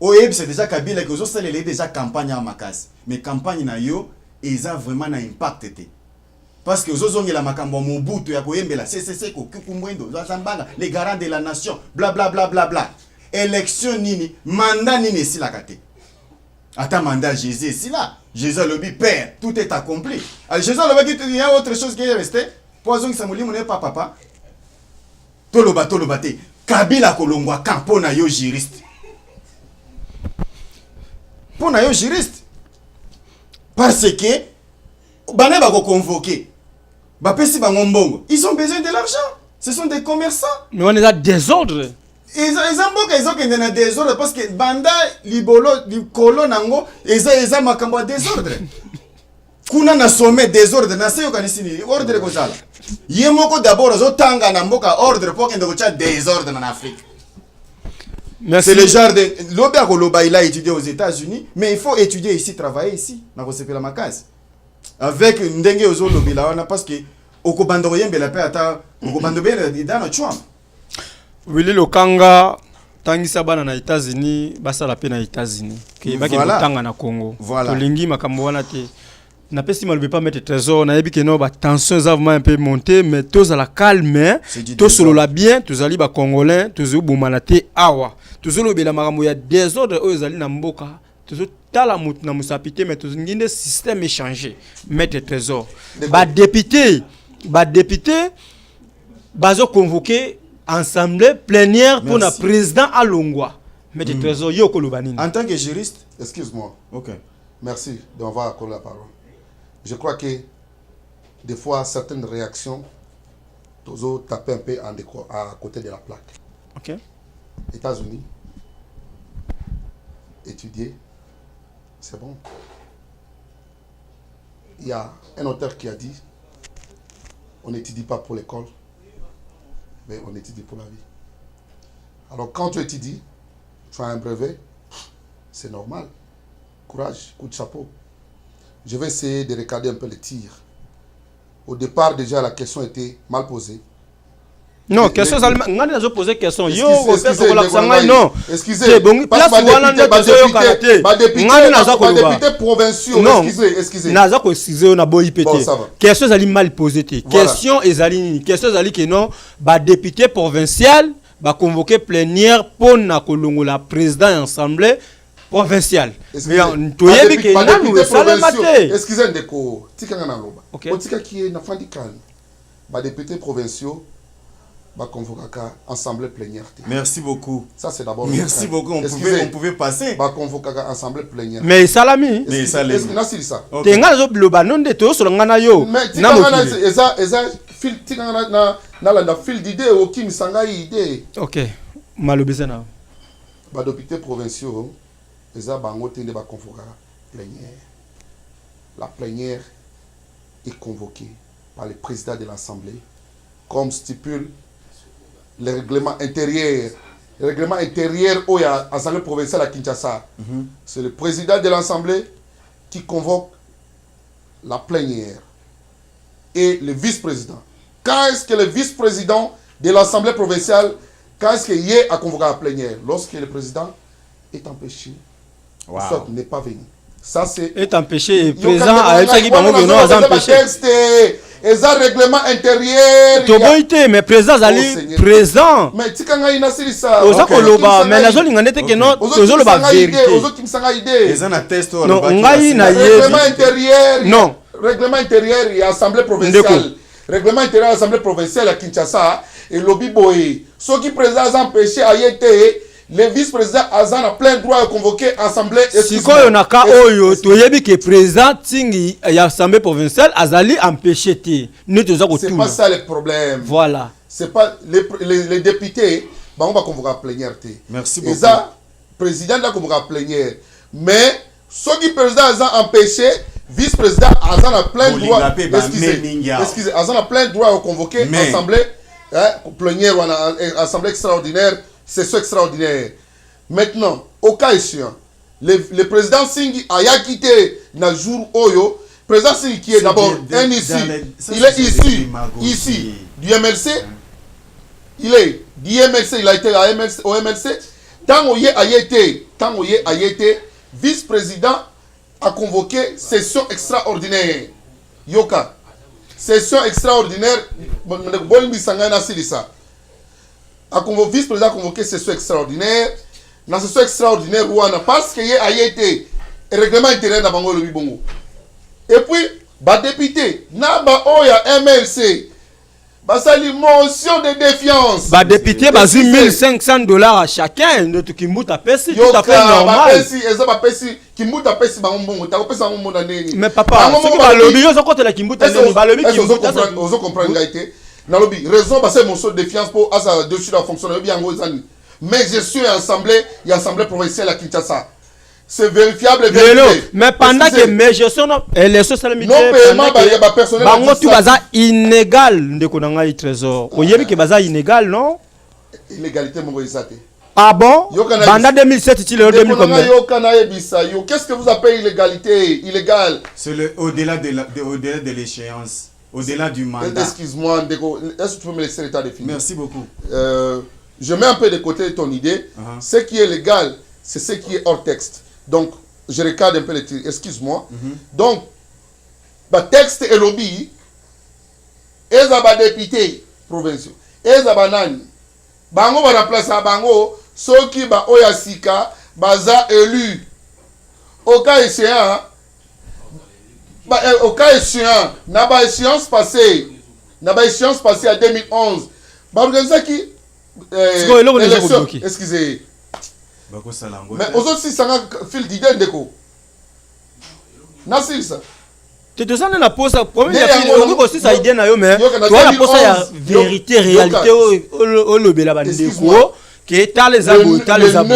oyeb c'est déjà Kabila ki ozo sala déjà campagne à makasi mais campagne na yo eza vraiment na impact te parce que ozo zongela makambo Mobutu ya koyembela CCC ko kukumwendo zambanga les garants de la nation bla bla bla bla bla élection nini mandat nini si la kate ata mandat Jésus si là Jésus le père, tout est accompli. Alors Jésus le dit il y a autre chose qui est resté. Poison qui s'amoli mon pas papa. Toloba te. Kabila kolongwa kampo na yo juriste. Pona yo juriste. Parce que bana ba ko convoquer. Ba pesi ba ngombongo. Ils ont besoin de l'argent. Ce sont des commerçants. Mais on est là désordre. Ils ont des désordre parce que banda libolo likolo nango eza makambo désordre. Kuna na sommet désordre na seyo kanisini ordre ko sala. Yemoko d'abord azotanga na mboka ordre pour que ndocha désordre en Afrique. C'est le genre de l'obia ko loba il a étudié aux États-Unis mais il faut étudier ici travailler ici na ko sepela makasi. Avec ndenge ozo lobila wana parce que okobando yembela pe ata okobando bela dans chwa. Willy Lokanga tangisa bana na États-Unis basala pe na États-Unis ke ba ke Voilà. tanga na Congo Voilà. tolingi makambo wana te na pesi mal pas mettre trésor na yebi ke no ba tension za vraiment un peu monter mais tous à la calme C'est du tous solo la désordre. bien tous ali ba congolais tous bomana te awa tous lo bela makambo ya désordre o ezali na mboka tous tala mut na musapité mais tous nginde système échangé mettre trésor ba député bazo convoqué assemblée plénière pour le Merci. président Alongwa. Mais le trésor yoko lubanini. En tant que juriste, Excuse-moi. ok. Merci de m'avoir accordé la parole. Je crois que des fois, certaines réactions, Tozo taper un peu à côté de la plaque. OK. États-Unis, étudier, c'est bon. Il y a un auteur qui a dit, on n'étudie pas pour l'école, mais on étudie pour la vie. Alors quand tu étudies, tu as un brevet, c'est normal. Courage, coup de chapeau. Je vais essayer de regarder un peu les tirs. Au départ, déjà, la question était mal posée. Non, question ça ngani nazo poser question. Yo, Excusez, non. excusez, bon, place wana ndo tozo yokanate. Ngani nazo ko loba. députés provinciaux, Non. excusez. Nazo ko excusez na boyi pété. Bon, ça va. Question ezali mal posée te. Voilà. Question ezali nini? Question ezali que non, ba député provincial ba convoquer plénière pour na kolongola président et assemblée provinciale. Mais toyebi que nanu esala mate. Excusez ndeko, tikanga na loba. Ok. Otika qui est na fandi calme. Ba députés provinciaux ba convocaka assemblée plénière. Merci beaucoup. Ça c'est d'abord. Merci beaucoup. On pouvait passer. Ba convocaka assemblée plénière. Mais salami. Mais ça les. Est-ce que c'est ça? Ok. Te nga zo bloba non de to so ngana yo. Mais Na tikanga na mokili. eza fil tikanga na la fil d'idée au qui misanga idée. OK. Malobeza na. Ba députés provinciaux eza bango tende ba convocaka plénière. La plénière est convoquée par le président de l'Assemblée comme stipule le règlement intérieur. Le règlement intérieur où il y a l'Assemblée provinciale à Kinshasa. C'est le président de l'Assemblée qui convoque la plénière et le vice-président. Quand est-ce que le vice-président de l'Assemblée provinciale, quand est-ce qu'il y a à convoquer la plénière? Lorsque le président est empêché, Wow. soit n'est pas venu. Ça c'est... Est empêché président a eu ça qui bango que non a empêché. Et ça règlement intérieur. To boité mais président ali Seigneur. présent. Mais tikanga inasiri ça. Oza ko loba mais nazo lingane te que non tozo loba vérité. Ozo kimsanga idée. Les un test au Non, ngai na Règlement intérieur. Non. Règlement intérieur et assemblée provinciale. Règlement intérieur assemblée provinciale à Kinshasa et lobby boy. Ceux qui président a empêché à yété. Le vice-président Azan a plein droit de convoquer assemblée. Sikoyo naka oyo toyebi que président tingi ya assemblée provinciale azali empêché te. Ne toza ko c'est tout. pas ça le problème. Voilà. C'est pas les députés on va convoquer la plénière. Merci beaucoup. Et ça, président va convoquer la plénière. Mais ceux qui président Azan empêché, vice-président Azan a plein droit. Excusez, Azan a plein droit de convoquer assemblée plénière ou assemblée extraordinaire. C'est extraordinaire. Maintenant, au cas échéant, le président Singhi a quitté le jour Oyo. Le président Singhi qui est d'abord un ici. Il est ici, du MLC. Il est du MLC, il a été au MLC. Tant qu'il a été, vice-président a convoqué session extraordinaire. Yoka. Session extraordinaire. A convoqué vice-président a convoqué session extraordinaire. Dans session extraordinaire, parce qu'il y a été règlement intérieur dans Bango le Bongo. Et puis, bah député, naba oya MLC, bah ça motion de défiance. Bah député, bah 1500 $ à chacun. Notre Kimbuta Pessi, tout à fait normal. Mais papa, ce qui va lobby, ils ont compté la Kimbuta. Ils ont compris la lobby. Raison, parce que motion de défiance pour asa dessus la fonction bien mais je suis assemblée, il y a assemblée provinciale à Kinshasa. C'est vérifiable. Mais pendant que mes gestions, les sociales non paiement, il y a personnel. Bango tu baza inégal de konanga trésor. Oyebi que baza inégal non? Illégalité mon boisate. Ah bon? Banda 2007 tu le 2000 combien? Qu'est-ce que vous appelez illégalité? Illégal. C'est au-delà de l'échéance, au-delà du mandat. Excuse-moi, Ndeko, est-ce que tu peux me laisser l'état de finir? Merci beaucoup. je mets un peu de côté ton idée. Ce qui est légal, c'est ce qui est hors texte. Donc, je recadre un peu les tirs. Excuse-moi. Donc, le texte est lobby. Et les députés provinciaux. Et les nani. Bango va remplacer Bango. Ceux qui ba oyasika, baza élu. Au cas échéant, n'a pas échéance passée à 2011. Qui élection, excusez. Mais aux autres, ça a fil d'idée de quoi. Nasir ça. Tu te sens dans la pose première aussi ça idée na yo mais toi la pose ya vérité réalité au lobby la bande ko que t'as les abos t'as les abos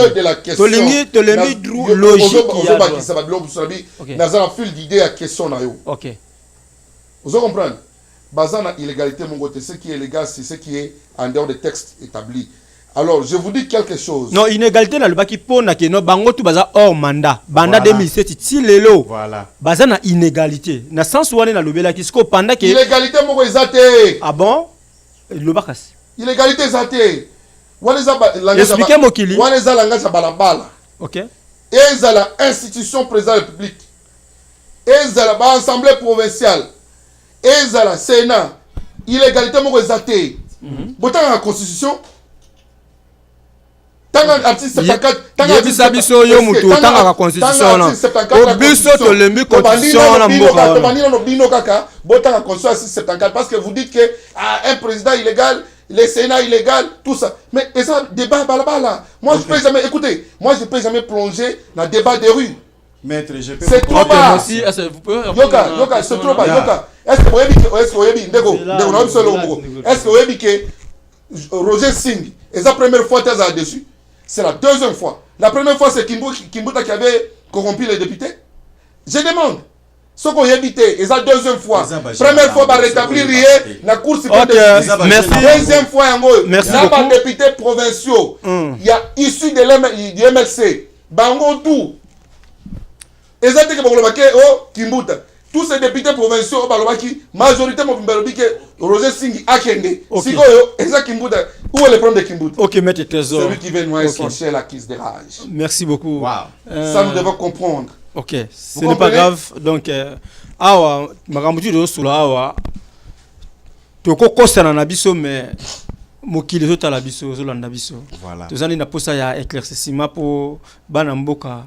to lingi logique qui ça va de l'obsolbi dans un fil d'idée à question na yo. OK. Vous comprenez? Bazana illégalité mon côté ce qui est légal c'est ce qui est en dehors des textes établis. Alors, je vous dis quelque chose. Non, inégalité na le baki pona que no bango tu baza hors mandat. Banda 2007 ti lelo. Voilà. Baza na inégalité. Na sens wane na lobela ki sko panda que illégalité moko ezate. Ah bon? Le bakas. Illégalité ezate. Wane za langage. Expliquez mokili. Wane za langage balabala. OK. Eza la institution président de la République. Eza la assemblée provinciale. Eza la Sénat. Illégalité moko ezate. Botanga la constitution. Tanga article 74 tanga biso yo mutu tanga la constitution na o biso to lembi constitution na mboka to bandina no bino kaka botanga constitution 74 parce que vous dites que un président illégal le Sénat illégal tout ça mais et ça débat balabala moi je peux jamais écoutez moi je peux jamais plonger dans débat des rues. Maître je peux c'est trop bas aussi vous pouvez yoka c'est trop bas yoka est-ce que vous avez ndeko na solo moko est-ce que vous avez que Roger Singh et sa première fois t'es là-dessus. C'est la deuxième fois. La première fois, c'est Kimbuta qui avait corrompu les députés. Je demande. Ce qu'on a évité, et la deuxième fois. Première fois, va rétablir rien. La Cour suprême de justice. Merci. Deuxième fois, merci beaucoup. Les députés provinciaux, il y a issu de du MLC. Bango tout. Et ça, c'est que Kimbuta. Tous ces députés provinciaux, majorité de Roger Singh a Kende. Où est le problème de Kimbuta? OK, maître Trésor. Celui qui veut noyer son chien, la crise de rage. Merci beaucoup. Wow. Ça, nous devons comprendre. OK, ce n'est pas grave. Donc, awa, makambuti de sula awa, toko kosa na biso, mais mokili zota la biso, zolanda biso. Voilà. Tous les na posa ya éclaircissement pour banamboka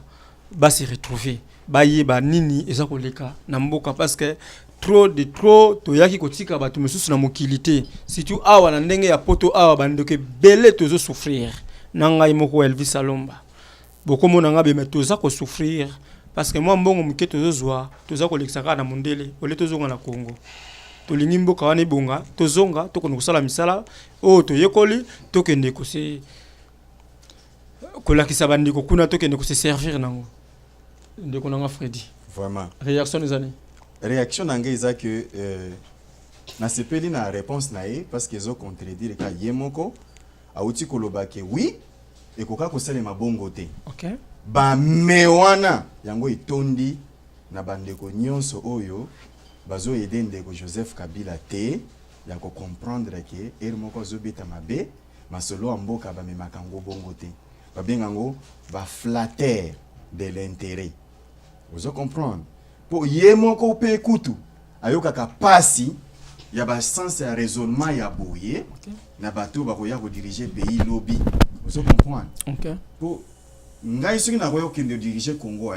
ba se retrouver. Baye ba nini eza koleka na mboka parce que trop to yaki kotika ba tumesusu na mokilité surtout awa na ndenge ya poto awa bandoke belé tozo souffrir nanga imoko Elvis Salomba boko mona nga be metoza ko souffrir parce que moi mbongo muke tozo zwa toza ko lekisaka na mondele ole tozonga na Congo to lingi mboka wana bonga tozonga to kono kusala misala o to yekoli to kende ko se ko lakisa bandiko kuna to kende ko se servir nango. De Konanga Freddy. Vraiment. Réaction des années. Réaction d'Angeza que na sepeli na réponse nae parce qu'ils ont contredit le cas Yemoko a outi koloba ke oui et koka ko sale mabongo te. OK. Ba mewana yango itondi na bandeko nyonso oyo bazo aider ndeko Joseph Kabila te ya ko comprendre que er moko zo beta mabe masolo amboka ba memakango bongo te. Ba bengango ba flatter de l'intérêt. Vous comprenez? Pour yemoko pe kutu ayoka kapasi ya ba sens ya raisonnement ya boye na bato ba koya ko diriger pays lobby. Vous comprenez? OK. Pour ngai soki na koya ko diriger Congo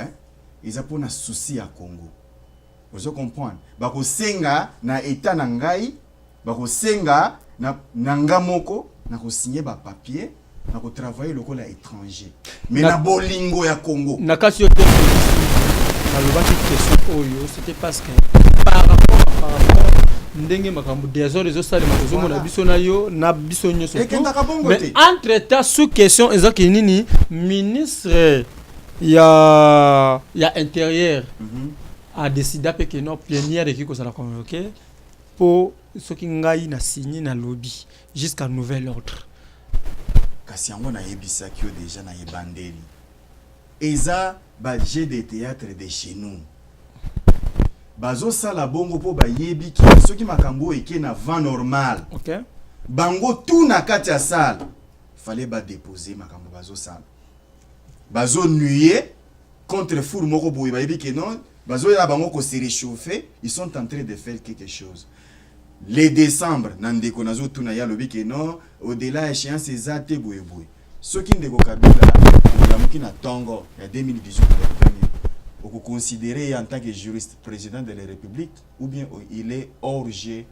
ils a pour na souci à Congo. Vous comprenez? Ba ko senga na état na ngai ba ko senga na ngamoko na ko signer ba papier na ko travailler lokola étranger. Mais na bolingo ya Congo. Na kasi yo question oyo c'était parce que par rapport ndenge makambo des heures ça les makozo na biso na yo na biso nyoso mais entre temps sous question ezaki nini ministre ya intérieur a décidé que non plénière qui ko ça la convoquer pour ce qui ngai na signé na lobby jusqu'à nouvel ordre kasi yango na yebisa kyo déjà na yebandeli eza ba jeu de théâtre de chez nous bazo sala bongo po ba yebi ki soki makambo eke na vent normal OK bango tout na kati ya salle fallait ba déposer makambo bazo sala. Bazo nuyer contre four moko boye ba yebi que non, bazo ya bango ko se réchauffer, ils sont en train de faire quelque chose. Les décembre nandeko nazo tuna ya lobi que non, au-delà échéance ezate boye boye. Ce qui ndeko Kabila la mukina tongo ya 2018 on peut considérer en tant que juriste président de la République ou bien il est hors jeu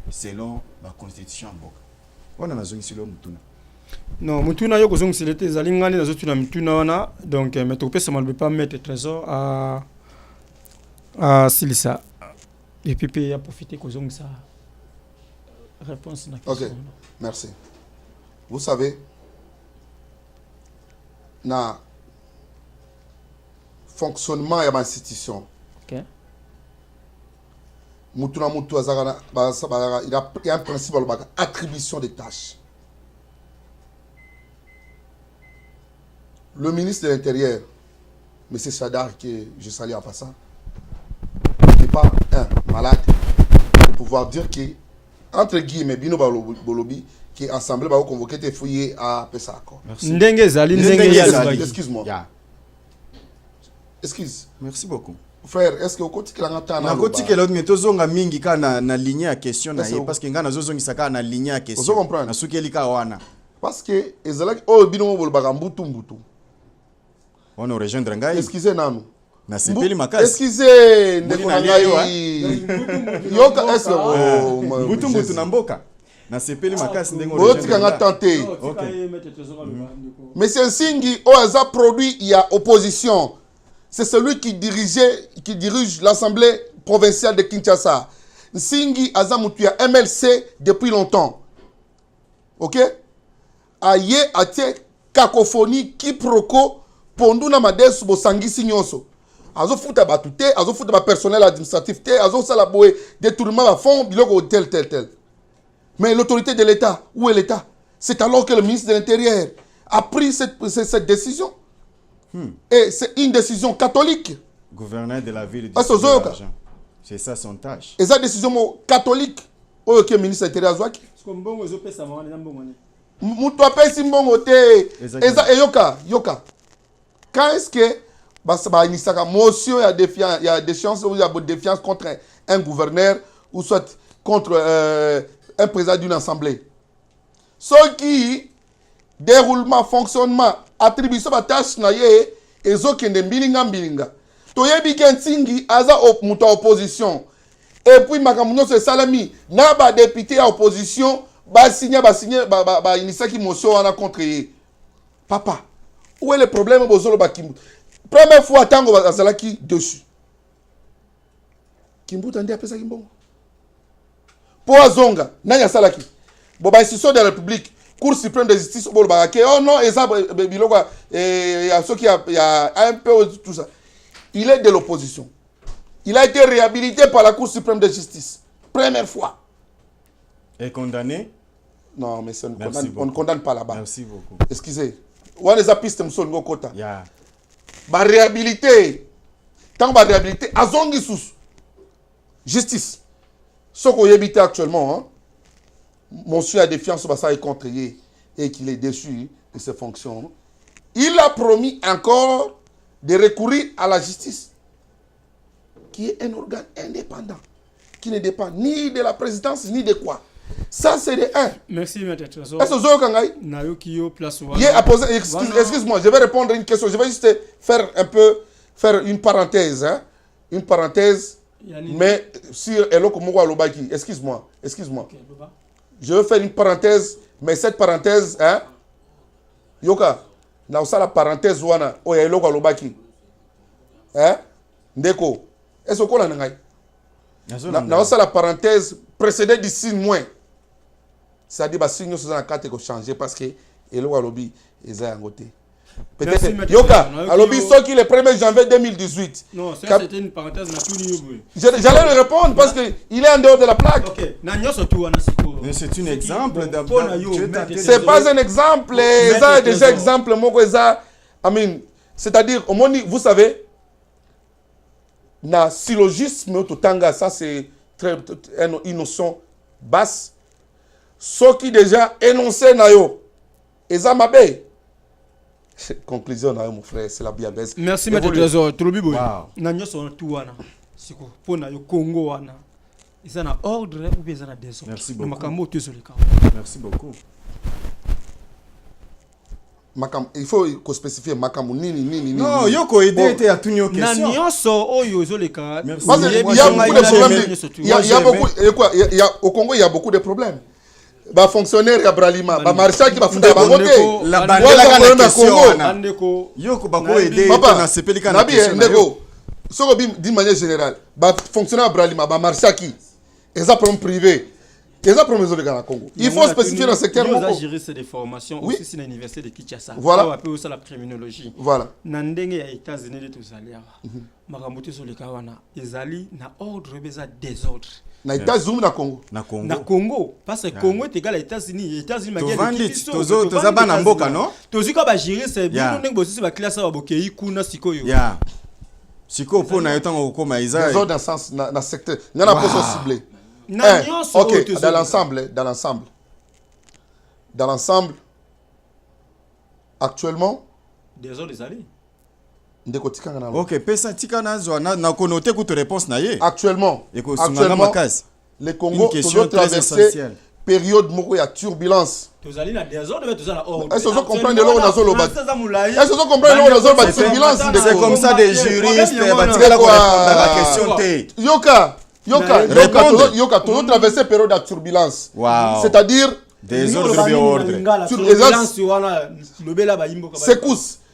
selon la constitution mboka. On a zongi silo mutuna. Non, mutuna yo kozongi silete zalingani nazo tuna mutuna wana donc mais to pesa mal pas mettre trésor à Silisa. Et puis il a profité kozongi ça. Réponse na question. OK. Merci. Vous savez na fonctionnement de l'institution. OK. Mutuna mutu azagana il y a un principe de attribution des tâches. Le ministre de l'Intérieur, M. Sadar, que je salue en passant, n'est pas un malade de pouvoir dire que, entre guillemets, Bino Bolobi, qui est ensemble, va convoquer des fouillés à Pessako. Merci. Ndenge zali. Excuse-moi. Yeah. Excuse. Merci beaucoup. Frère, est-ce que vous continuez à entendre? Na koti ke l'autre méthode zonga mingi ka na ligne à question na ye parce que ngana zozongi saka na ligne à question. Vous comprenez? Na sukeli ka wana. Parce que ezalaki oh bino bolobaka mbutu. On nous rejoindre ngai. Excusez nanu. Na sepeli makasi. Excusez ndeko na ngai. Yoka est-ce que mbutu na mboka. Na sepeli makasi ndengo rejoindre. Otika nga tenter. Monsieur Nsingi oza produit il y a opposition. C'est celui qui dirige l'Assemblée provinciale de Kinshasa. Nsingi Azamutuya MLC depuis longtemps. OK? Aye ate cacophonie quiproquo ponduna madesu bosangisi nyonso. Azo futa batute, azo futa ba personnel administratif te, azo sala boé détournement à fond biloko tel. Mais l'autorité de l'État, où est l'État? C'est alors que le ministre de l'Intérieur a pris cette décision. Et c'est une décision catholique. Gouverneur de la ville de l'argent. C'est ça son tâche. Et cette décision catholique, ok, ministre de l'Intérieur Azwaki. Mutu apesi mbongo te. Eza yoka. Quand est-ce que ba inisaka motion il y a défiance ou il y a défiance contre un gouverneur ou soit contre un président d'une assemblée. Ce qui déroulement, fonctionnement, attribution de tâches na ye ezokende mbilinga. Toyebi Nsingi aza muta opposition. Et puis makambo se salami na ba député à opposition ba signer inisaki motion wana contre ye. Papa, où est le problème bozolo ba Kimbuta? Première fois tango bazalaki dessus. Kimbuta ndi apesa kimbongo. Po azonga nanya salaki. Bo ba institution de la République Cour suprême de justice au Bolbaka. Oh non, et ça, il y a ceux qui a un peu tout ça. Il est de l'opposition. Il a été réhabilité par la Cour suprême de justice. Première fois. Et condamné? Non, mais on ne condamne pas là-bas. Merci beaucoup. Excusez. On les a pistes, monsieur Ngokota. Yeah. Ba réhabilité. Tant ba réhabilité, azongi sous. Justice. Ce qu'on y habite actuellement, hein. Monsieur a défiance sur ça et contre lui et qu'il est déçu de ses fonctions. Il a promis encore de recourir à la justice, qui est un organe indépendant, qui ne dépend ni de la présidence ni de quoi. Ça, c'est de un. Merci, M. Trésor. Est-ce que vous avez excuse-moi, je vais répondre à une question. Je vais juste faire une parenthèse. Hein? Une parenthèse. Mais sur Eloko Mouwa Lobaki, excuse-moi. Okay, je veux faire une parenthèse, mais cette parenthèse, hein, Yoka, na la parenthèse wana, oya Eloko Lobaki, hein, Ndeko, est-ce qu'on a n'engaye? Na la parenthèse précédée de 6 mois, c'est-à-dire que si nous sommes en carte de changer parce que Eloko Lobi est à côté. Peut-être Yoka, Alobi Soki le 1er janvier 2018. Non, ça c'était une parenthèse. J'allais le répondre parce qu'il est en dehors de la plaque. Mais c'est un exemple. C'est pas un exemple. C'est déjà exemple. C'est-à-dire, vous savez, le syllogisme, ça c'est une notion basse. Ce qui déjà énoncé, Eza mabe. Conclusion, mon frère, c'est la biabès. Merci, Maître Trésor. Tolobi boy. Wow. Na nyoso tout wana. Siko pona yo Congo wana. Ils en a ordre ou bien ils en a désordre. Merci beaucoup. Makambo te sur le cas. Merci beaucoup. Il faut spécifier Makam nini. Non, yoko aider était à tout nos Na questions. nyoso oyo zo le cas. Merci. Parce qu'il y a beaucoup de problèmes. Au Congo, il y a beaucoup de problèmes. Ba fonctionnaire ya Bralima, ba marchand qui va foutre ba voter. La Ouais, bandela la question. Congo. Andeko. Yoko bako aider Papa, na sepelika na Nabi, question. ndeko. Soko d'une manière générale, ba fonctionnaire à Bralima, ba marchand qui ils apprennent privé. Ils apprennent les autres Congo. Il faut spécifier dans le secteur. Nous avons géré ces formations Oui. aussi à l'université de Kinshasa. Voilà. On appelle ça la criminologie. Voilà. Nandenge ya États-Unis de tous aliens. Makambote sur le kawana. Ezali na ordre beza désordre. Na États-Unis na Congo. Na Congo. Na Congo parce que Congo est égal à États-Unis. États-Unis ma toza bana mboka non? Tozika ba gérer c'est bien Yeah. ndenge bosi ba classe ba bokei kuna sikoyo. Ya. Siko po na yotango kokoma iza. Ils ont dans sens na secteur. Il y en a pas ciblé. Na nyonso OK, oyo dans l'ensemble actuellement désordre ezali. ndeko tikanga na. OK, pesa tika na zo na konote ku réponse na ye. Actuellement, le Congo toujours traversé période moko ya turbulence. Tozali na désordre mais tozala ordre. Est-ce que vous comprenez l'eau na zolo ba? Est-ce que vous comprenez l'eau na zolo ba turbulence? C'est comme ça des juristes batika la répondre à la question T. Yoka toujours traversé période de turbulence. Wow. C'est-à-dire désordre et ordre.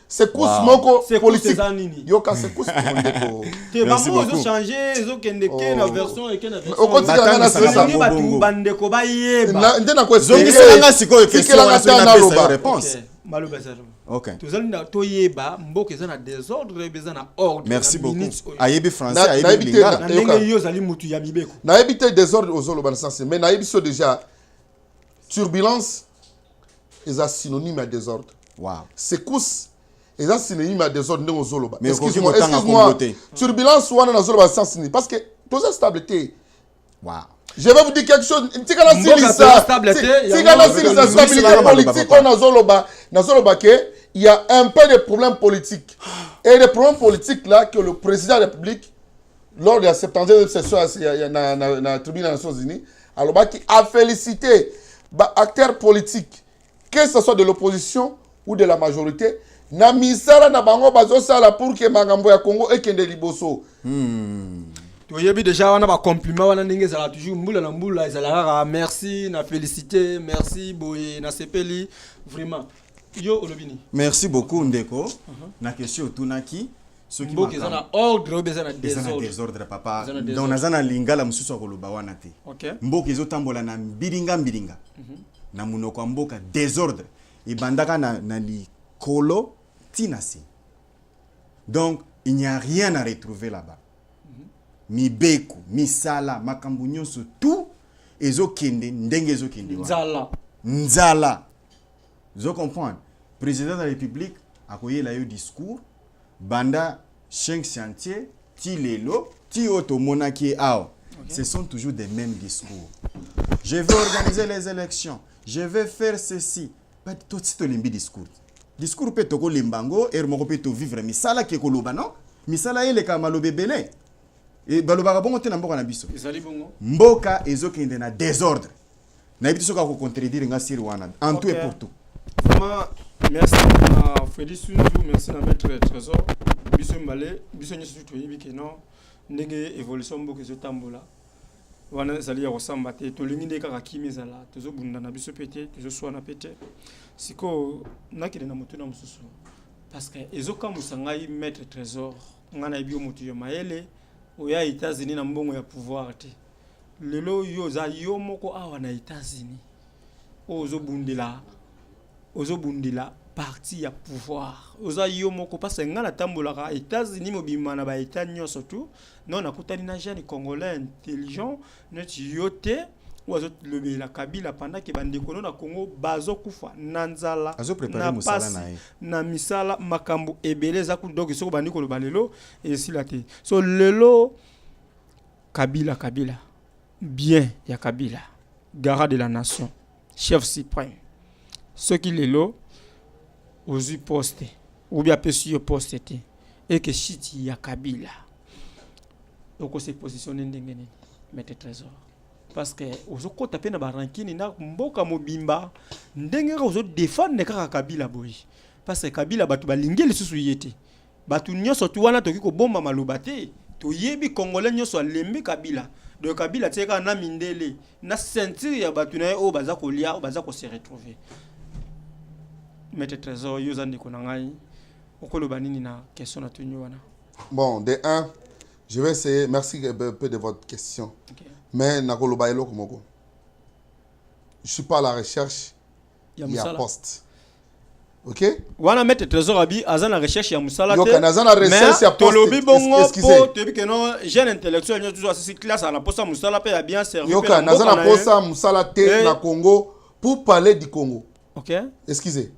secousse moko politique. Politique. Yoka secousse ndeko. Te Merci bango beaucoup. zo changer zo kende ke na version et ke na version. Oko tikanga na Batanga sasa. Bongo. Bandeko ba yeba. Na ndena ko Zongi selanga sikoyo question Tikela na na pesa loba. réponse. Maloba zalo. OK. Tozali na toyeba mboka eza na désordre beza na ordre. Merci na beaucoup. minutes oyo. Ayebi français, Na ayebi ebite lingala. Na ndenge yo zali mutu ya mibeko. Na éviter désordre aux zolo ban sens mais na ébiso déjà turbulence est synonyme à désordre. Wow. Secousse est synonyme à désordre dans zolo ba. Mais Excuse-moi, excuse-moi. turbulence wana na zolo ba sens ni parce que tous stabilité. Wow. Je vais vous dire quelque chose. Tika na Mboka silisa. stabilité, Tika na silisa stabilité politique on na zolo ba que il y a un peu de problèmes politiques. Et les problèmes politiques là que le président de la République lors de la 70e session na tribune des Nations Unies, alors qui a félicité les acteurs politiques, que ce soit de l'opposition ou de la majorité, na misala na bango bazo sala pour que makambo ya Congo ekende liboso. Toyebi déjà wana ba compliment wana ndenge ezala toujours mbula na mbula ezala kaka merci na félicité merci boye na sepeli vraiment yo olobini. Merci beaucoup Ndeko. Na question tunaki ceux qui Mboka eza na ordre beza na désordre. désordre. Désordre papa. Eza na désordre. Donc nazana lingala mususu akoloba wana te. OK. Mboka ezotambola na mbilinga. Na munoko ya mboka désordre. Ebandaka na likolo tinasi. Donc il n'y a rien à retrouver là-bas. Mibeko, misala, makambo nyonso tout ezokende ndenge ezokende wana. Nzala. Vous comprenez? Président de la République a koyela yo discours banda 5 chantiers ti lelo ti oto monaki ao. Ce sont toujours des mêmes discours. Je vais organiser les élections. Je vais faire ceci. Pas tout ce limbi discours. Discours peut toko limbango et moko peut vivre misala ke koloba non? Misala ele ka malobe belé. Et balobaka bongo te na mboka na biso. Ezali bongo. Mboka ezokende na désordre. Na yebi soka ko contredire nga siri wana en tout et pour tout. Vraiment merci à Freddy Sunzu, merci à Maître Trésor. Biso mbale, biso nyesu toyebi ke non ndenge évolution mboka ezotambola. Wana ezali ya kosamba te tolingi nde kaka kimi ezala tozobunda na biso pete tozoswana pete. Siko nakende na moto na mosusu. Parce que ezokamwisa ngai Maître Trésor nga na yebi motu yo mayele oya États-Unis na mbongo ya pouvoir te. Lelo yo za yo moko awa na États-Unis. Ozobundila parti ya pouvoir. Oza yo moko parce que nga na tambolaka États-Unis mobima na ba état nyonso tout. Non nakutani na jeune congolais intelligent neti yote ozo lobela Kabila pendant que bandeko na Congo bazo kufa nanzala na musala na ye. Na misala makambo ebeleza ku donc soko bandiko lo balelo et si la te. So lelo Kabila bien ya Kabila, garant de la nation, chef suprême. Ce qui lelo ozu poste ou bien pesi yo poste te et que shiti ya Kabila donc se positionner ndenge nini mettre trésor parce que ozo kota pe na barankini na mboka mobimba ndenge ozo défendre kaka Kabila boy parce que Kabila batu balingi lisusu yete batu nyonso tu wana toki ko bomba maloba te to yebi congolais nyonso alembi Kabila donc Kabila tseka na mindele na ceinture ya batu na o baza ko lia o baza ko se retrouver mettre trésor yo zandi ko nangai okoloba nini na question na tunyo wana. Bon, de un, je vais essayer, merci un peu de votre question. Okay. Mais nakoloba elo komoko. Je suis pas à la recherche, il y a poste. OK? Wana mettre trésor abi azana recherche ya musala te. Yo kana azana recherche ya poste. Tolobi bongo po tebi que non jeune intellectuel nyo toujours cette classe à la poste musala pe a bien servi. Yo kana azana poste musala te na Congo pour parler du Congo. OK? Excusez.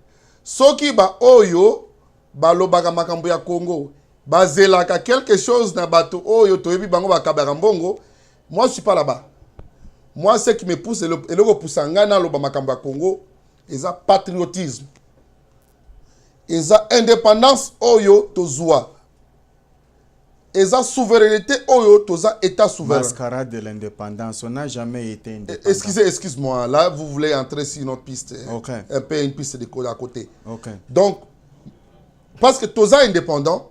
Soki ba oyo balobaka makambo ya Congo bazelaka quelque chose na bato oyo toyebi bango bakabaka mbongo. Moi je suis pas là-bas. Moi ce qui me pousse et le repoussa ngana loba makambo ya Congo eza patriotisme. Eza indépendance oyo tozwa. Eza souveraineté oyo toza état souverain. Mascarade de l'indépendance, on n'a jamais été indépendant. Excuse-moi, là vous voulez entrer sur une autre piste. Okay. Un peu une piste de à côté. Okay. Donc parce que toza indépendant,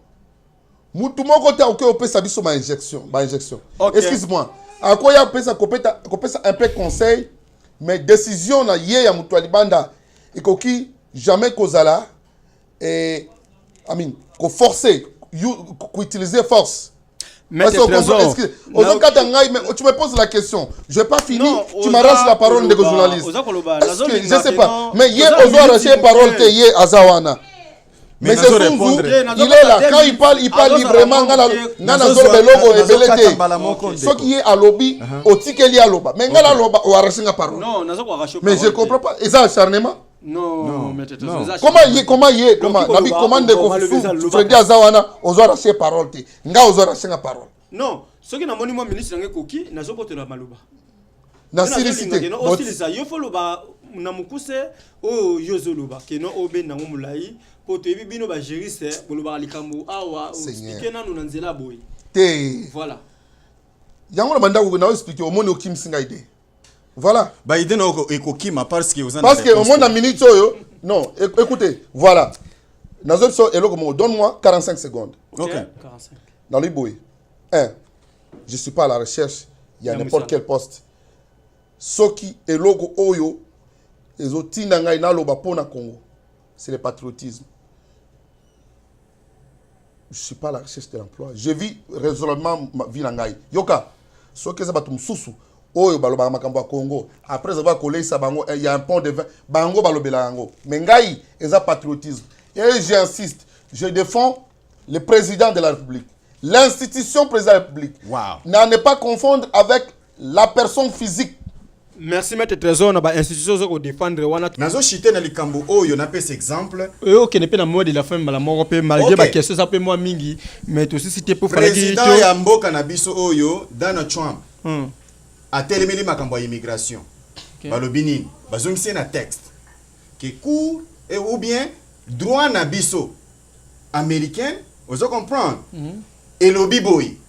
mutu moko te oké opesa biso ma injection. Okay. Excuse-moi. Akoya pesa kopesa un peu conseil, mais décision na ye ya mutu alibanda ekoki jamais kozala et ko forcer ko utiliser force. Mais tu me poses la question, je vais pas finir, tu m'arraches la parole de journaliste. Je sais pas, mais hier on doit arracher parole te hier Azawana. Mais c'est pour vous, il est là, quand il parle librement, ngana zorbe logo ebelete. Ce qui est à lobby, au tikeli à loba. Mais ngana loba ou arracher la parole. Mais je comprends pas, et ça acharnement? Non, mais comment Nabi commande de Freddy Azawana, on doit arracher parole te. Nga on doit arracher la parole. Non, ce qui n'a pas moi ministre Koki, n'a pas de la malouba. Na silicité. Il faut loba na mukuse o yozoloba keno obe na ngomulai po to bino ba gérise boloba likambo awa expliquer na nous nzela boy. Voilà. Yango na banda ko na expliquer au monde okim singa ide. Voilà. Ba ide na ekokima parce que au monde na minute oyo non, écoutez, voilà. Nazo so eloko mo donne-moi 45 secondes. OK. 45. Dans le boy. 1. Je suis pas à la recherche, il y a n'importe quel poste. Soki eloko oyo ezotinda ngai na loba pona Congo. C'est le patriotisme. Je suis pas à la recherche de l'emploi. Je vis raisonnablement ma vie ngai. Yoka, soki za batum susu oyo baloba makambo ya Congo. Après avoir collé ça bango, il y a un pont de vin, bango balobela yango. Mais ngai eza patriotisme. Et j'insiste, je défends le président de la République. L'institution président de la République. Wow. N'en est pas confondre avec la personne physique. Merci maître trésor na ba institution zo ko défendre wana nazo chité na likambo oyo na pèse exemple OK ne pe na mode de la fin mala moko pe malgré ba question ça pe moi mingi mais aussi cité pour faire président ya mboka na biso oyo Donald Trump a télémeli makambo ya immigration balobini bazongisi na texte que cour et ou bien droit na biso américain ozo comprendre et lobby boy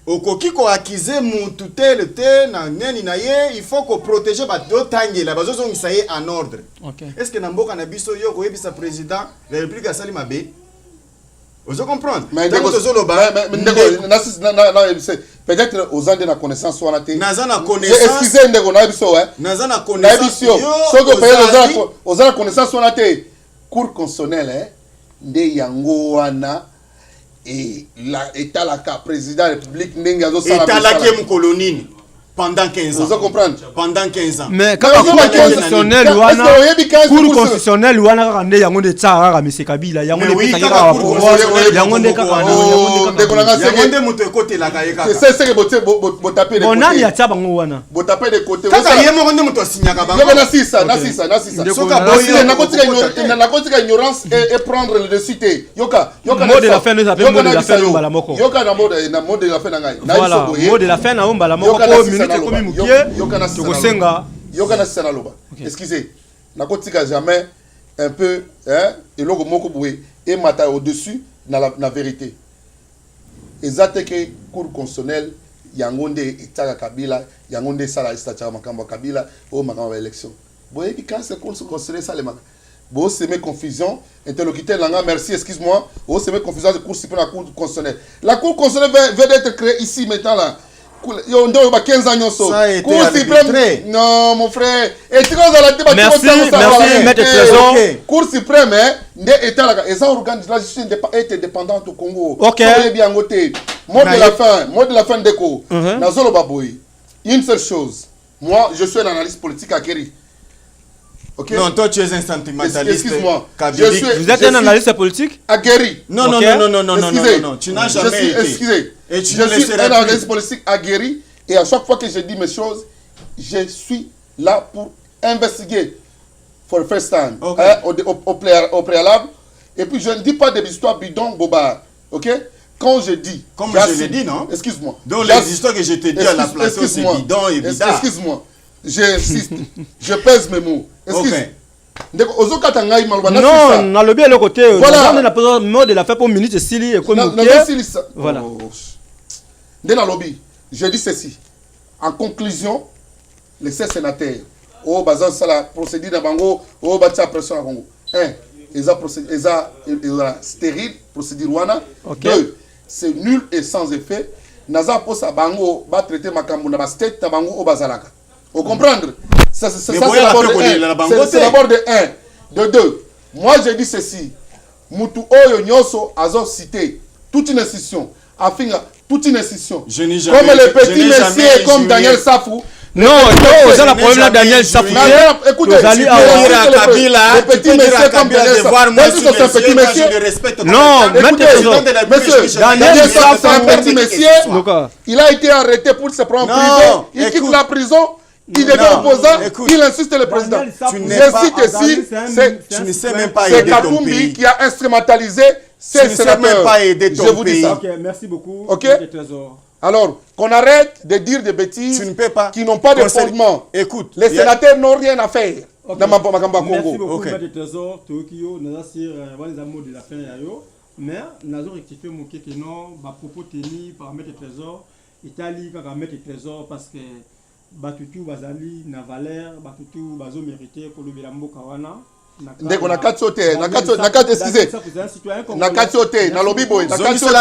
okoki ko accuser mutu tel na neni na ye il faut ko protéger ba dotangela bazozo ngisaye en ordre. Okay. Est-ce que na mboka na biso yo ko yebisa président la république a sali mabe ozo comprendre mais peut-être aux ans de la connaissance wana te nazana connaissance excusez ndeko na biso nazana connaissance yo soko peut-être aux ans connaissance wana te cour constitutionnelle nde yango wana et l'état la président de la République n'engazo ça état la qui colonie pendant 15 ans. Vous comprenez? Pendant 15 ans. Mais quand on constitutionnel wana cour constitutionnel wana ka nde yango de tsara ka monsieur Kabila yango de pesa ka pouvoir yango de ka yango de muto côté la ka yeka. C'est ce que bo taper de côté. On a ya tsa bango wana. Bo taper de côté. Kaka yemo nde muto sinya ka bango. Na sisa. Soka boye na kotika ignorance et prendre le dessus. Yoka mot de la fin nous appelle mot de la fin mbala moko. Yoka na mot de la fin na ngai. Voilà, mot de la fin na mbala moko. Yoka na sana loba. Excusez, nakotika jamais un peu, hein, et l'autre moko boué, et mata au-dessus, dans la vérité. Exacte que cour constitutionnel, yangonde itaka Kabila, yangonde sala istataka makamba Kabila, au makamba élection. Bon, et puis quand c'est cour constitutionnel, ça les makamba. Bon, c'est mes confusions. Interlocuteur Langa, merci, excuse-moi. Bon, c'est mes confusions de cour suprême, la cour constitutionnelle. La cour constitutionnelle vient d'être créée ici maintenant là. Il y a 15 ans. Ça a été cour suprême. Non, mon frère. Et tu vas merci, maître Trésor. Cour suprême, hein, l'État là, et ça organise la justice est indépendante au Congo. Ok. Bien côté. Mot de la fin de cours. Nazolo Baboui. Une seule chose. Moi, je suis un analyste politique à Kéry. Okay. Non, toi tu es un sentimentaliste. Excuse-moi. Vous êtes un analyste politique aguerri. Non, okay. non, tu n'as jamais été. Excusez. Je suis un analyste politique aguerri et à chaque fois que je dis mes choses, je suis là pour investiguer for the first time, okay. Hein, au préalable. Et puis je ne dis pas des histoires bidons, bobard. Ok? Quand je dis. Comme je l'ai dit, non? Excuse-moi. Donc les histoires que je t'ai dit à la place, c'est bidon et bizarre. Excuse-moi. J'insiste. Je pèse mes mots. Excuse. Non, on a le bien le côté. Voilà. On a pas mot de la fait pour ministre Sili et comme voilà. Dans le lobby, je dis ceci. En conclusion, les 16 sénateurs, au bazar sala procédure dans Bango, au bâtiment pression à Congo. 1. Ils ont stérile procédure wana. 2. C'est nul et sans effet. Naza posa Bango va traiter makambo na bastet ta Bango au bazalaka. Vous comprendre? Ça c'est d'abord de 1. De 2. Moi je dis ceci. Mutu oyo nyoso azo cité toute une institution. Afinga toute une institution. Je n'ai jamais. Comme les petits messieurs comme Daniel Safou. Non, c'est le problème là, Daniel Safou. Écoutez, les petits messieurs comme Daniel Safou. Non, monsieur, Daniel Safou c'est un petit monsieur. Il a été arrêté pour se prendre en prison. Il quitte la prison. Il devient opposant, il insiste le président. Tu ne sais même pas aider ton pays. C'est Katumbi qui a instrumentalisé ces sénateurs. Tu ne sais même pas aider ton pays. Je vous dis ça. Ok, merci beaucoup. Ok. Alors, qu'on arrête de dire des bêtises qui n'ont pas de fondement. Écoute, les sénateurs n'ont rien à faire dans ma Congo. Merci beaucoup, Maître Trésor. Tokyo, nous avons sur les amours de la fin. Mais nous avons rectifié mon que non, ma propos tenu par Maître Trésor, Italie, quand Maître Trésor, parce que Batutu bazali na valeur, Batutu bazo mérité pour le Bilambo Kawana. Ndeko na katsote, na katsote, excusez. Na katsote, na lobi boy, na katsote.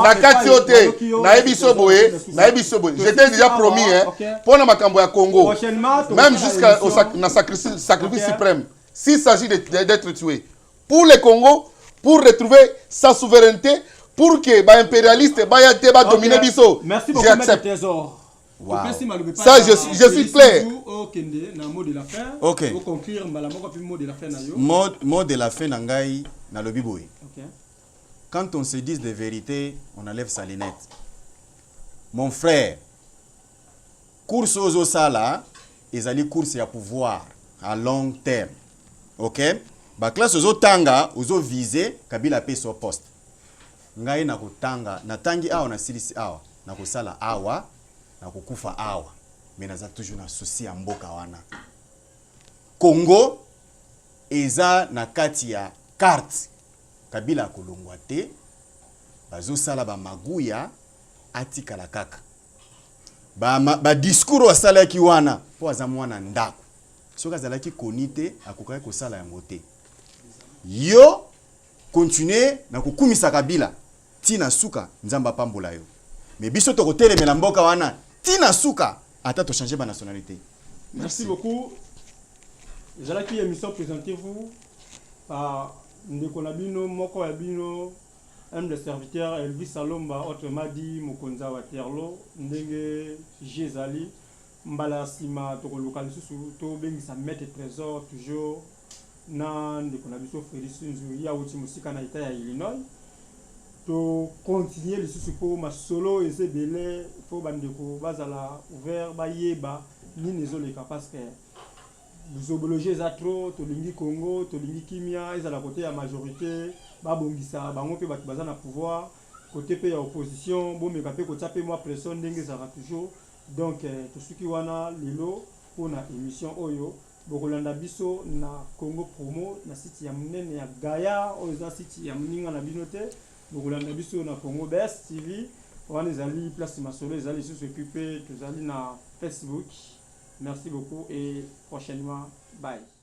Na katsote, na ebiso boy, na ebiso boy. J'étais déjà promis hein, pour na makambo ya Congo. Même jusqu'à na sacrifice suprême. S'il s'agit d'être tué pour le Congo, pour retrouver sa souveraineté, pour que les impérialistes va dominer Bisso. Merci beaucoup, Maître Trésor. Wow. Ça, je suis clair. Ok. Mot de la fin, Nangai, na lobi boy. Quand on se dit des vérités, on enlève sa lunette. Mon frère, course aux sala, ils allaient course à pouvoir à long terme. Ok? Ba classe aux tanga, aux visé, Kabila paie son poste. Ngai na kutanga, na tangi awa na silisi awa, na kusala awa, na kukufa awa. Mais naza toujours na souci ya mboka wana. Congo eza na kati ya carte. Kabila kolongwa te, bazo sala ba maguya atika la kaka. Ba discours wasala ki wana, po aza mwana ndako. Soka zalaki konite akokaka ko sala yango te. Yo continuer na kukumisa Kabila tina suka nzamba pambola yo. Mais biso to kotelemela mboka wana tina suka ata to changer ba nationalité. Merci beaucoup. J'allais qui émission présentez-vous par Ndeko Nabino Moko Yabino, un des serviteurs Elvis Salomba autrement dit Mokonza Waterlo, Ndenge Jezali, Mbala Sima to localiser to bengisa Maître Trésor toujours na Ndeko Nabiso Félix Nzuri ya uti musika na ita ya Illinois. To continuer le susupo ma solo et c'est belé faut bandeko bazala ouvert ba yeba ni nezoleka parce que les obologies za trop to lingi Congo to lingi Kimia ils à la côté la majorité ba bongisa bango pe batu bazana pouvoir côté pe ya opposition bon me kapé ko taper moi pression ndenge ça va toujours donc tout ce qui wana lelo pour na émission oyo bokolanda biso na Congo Promo na site ya munene ya Gaia oza site ya muninga na binote bokolanda biso na Congo Best TV wana ezali place masolo ezali sous occupé tozali na Facebook. Merci beaucoup et prochainement bye.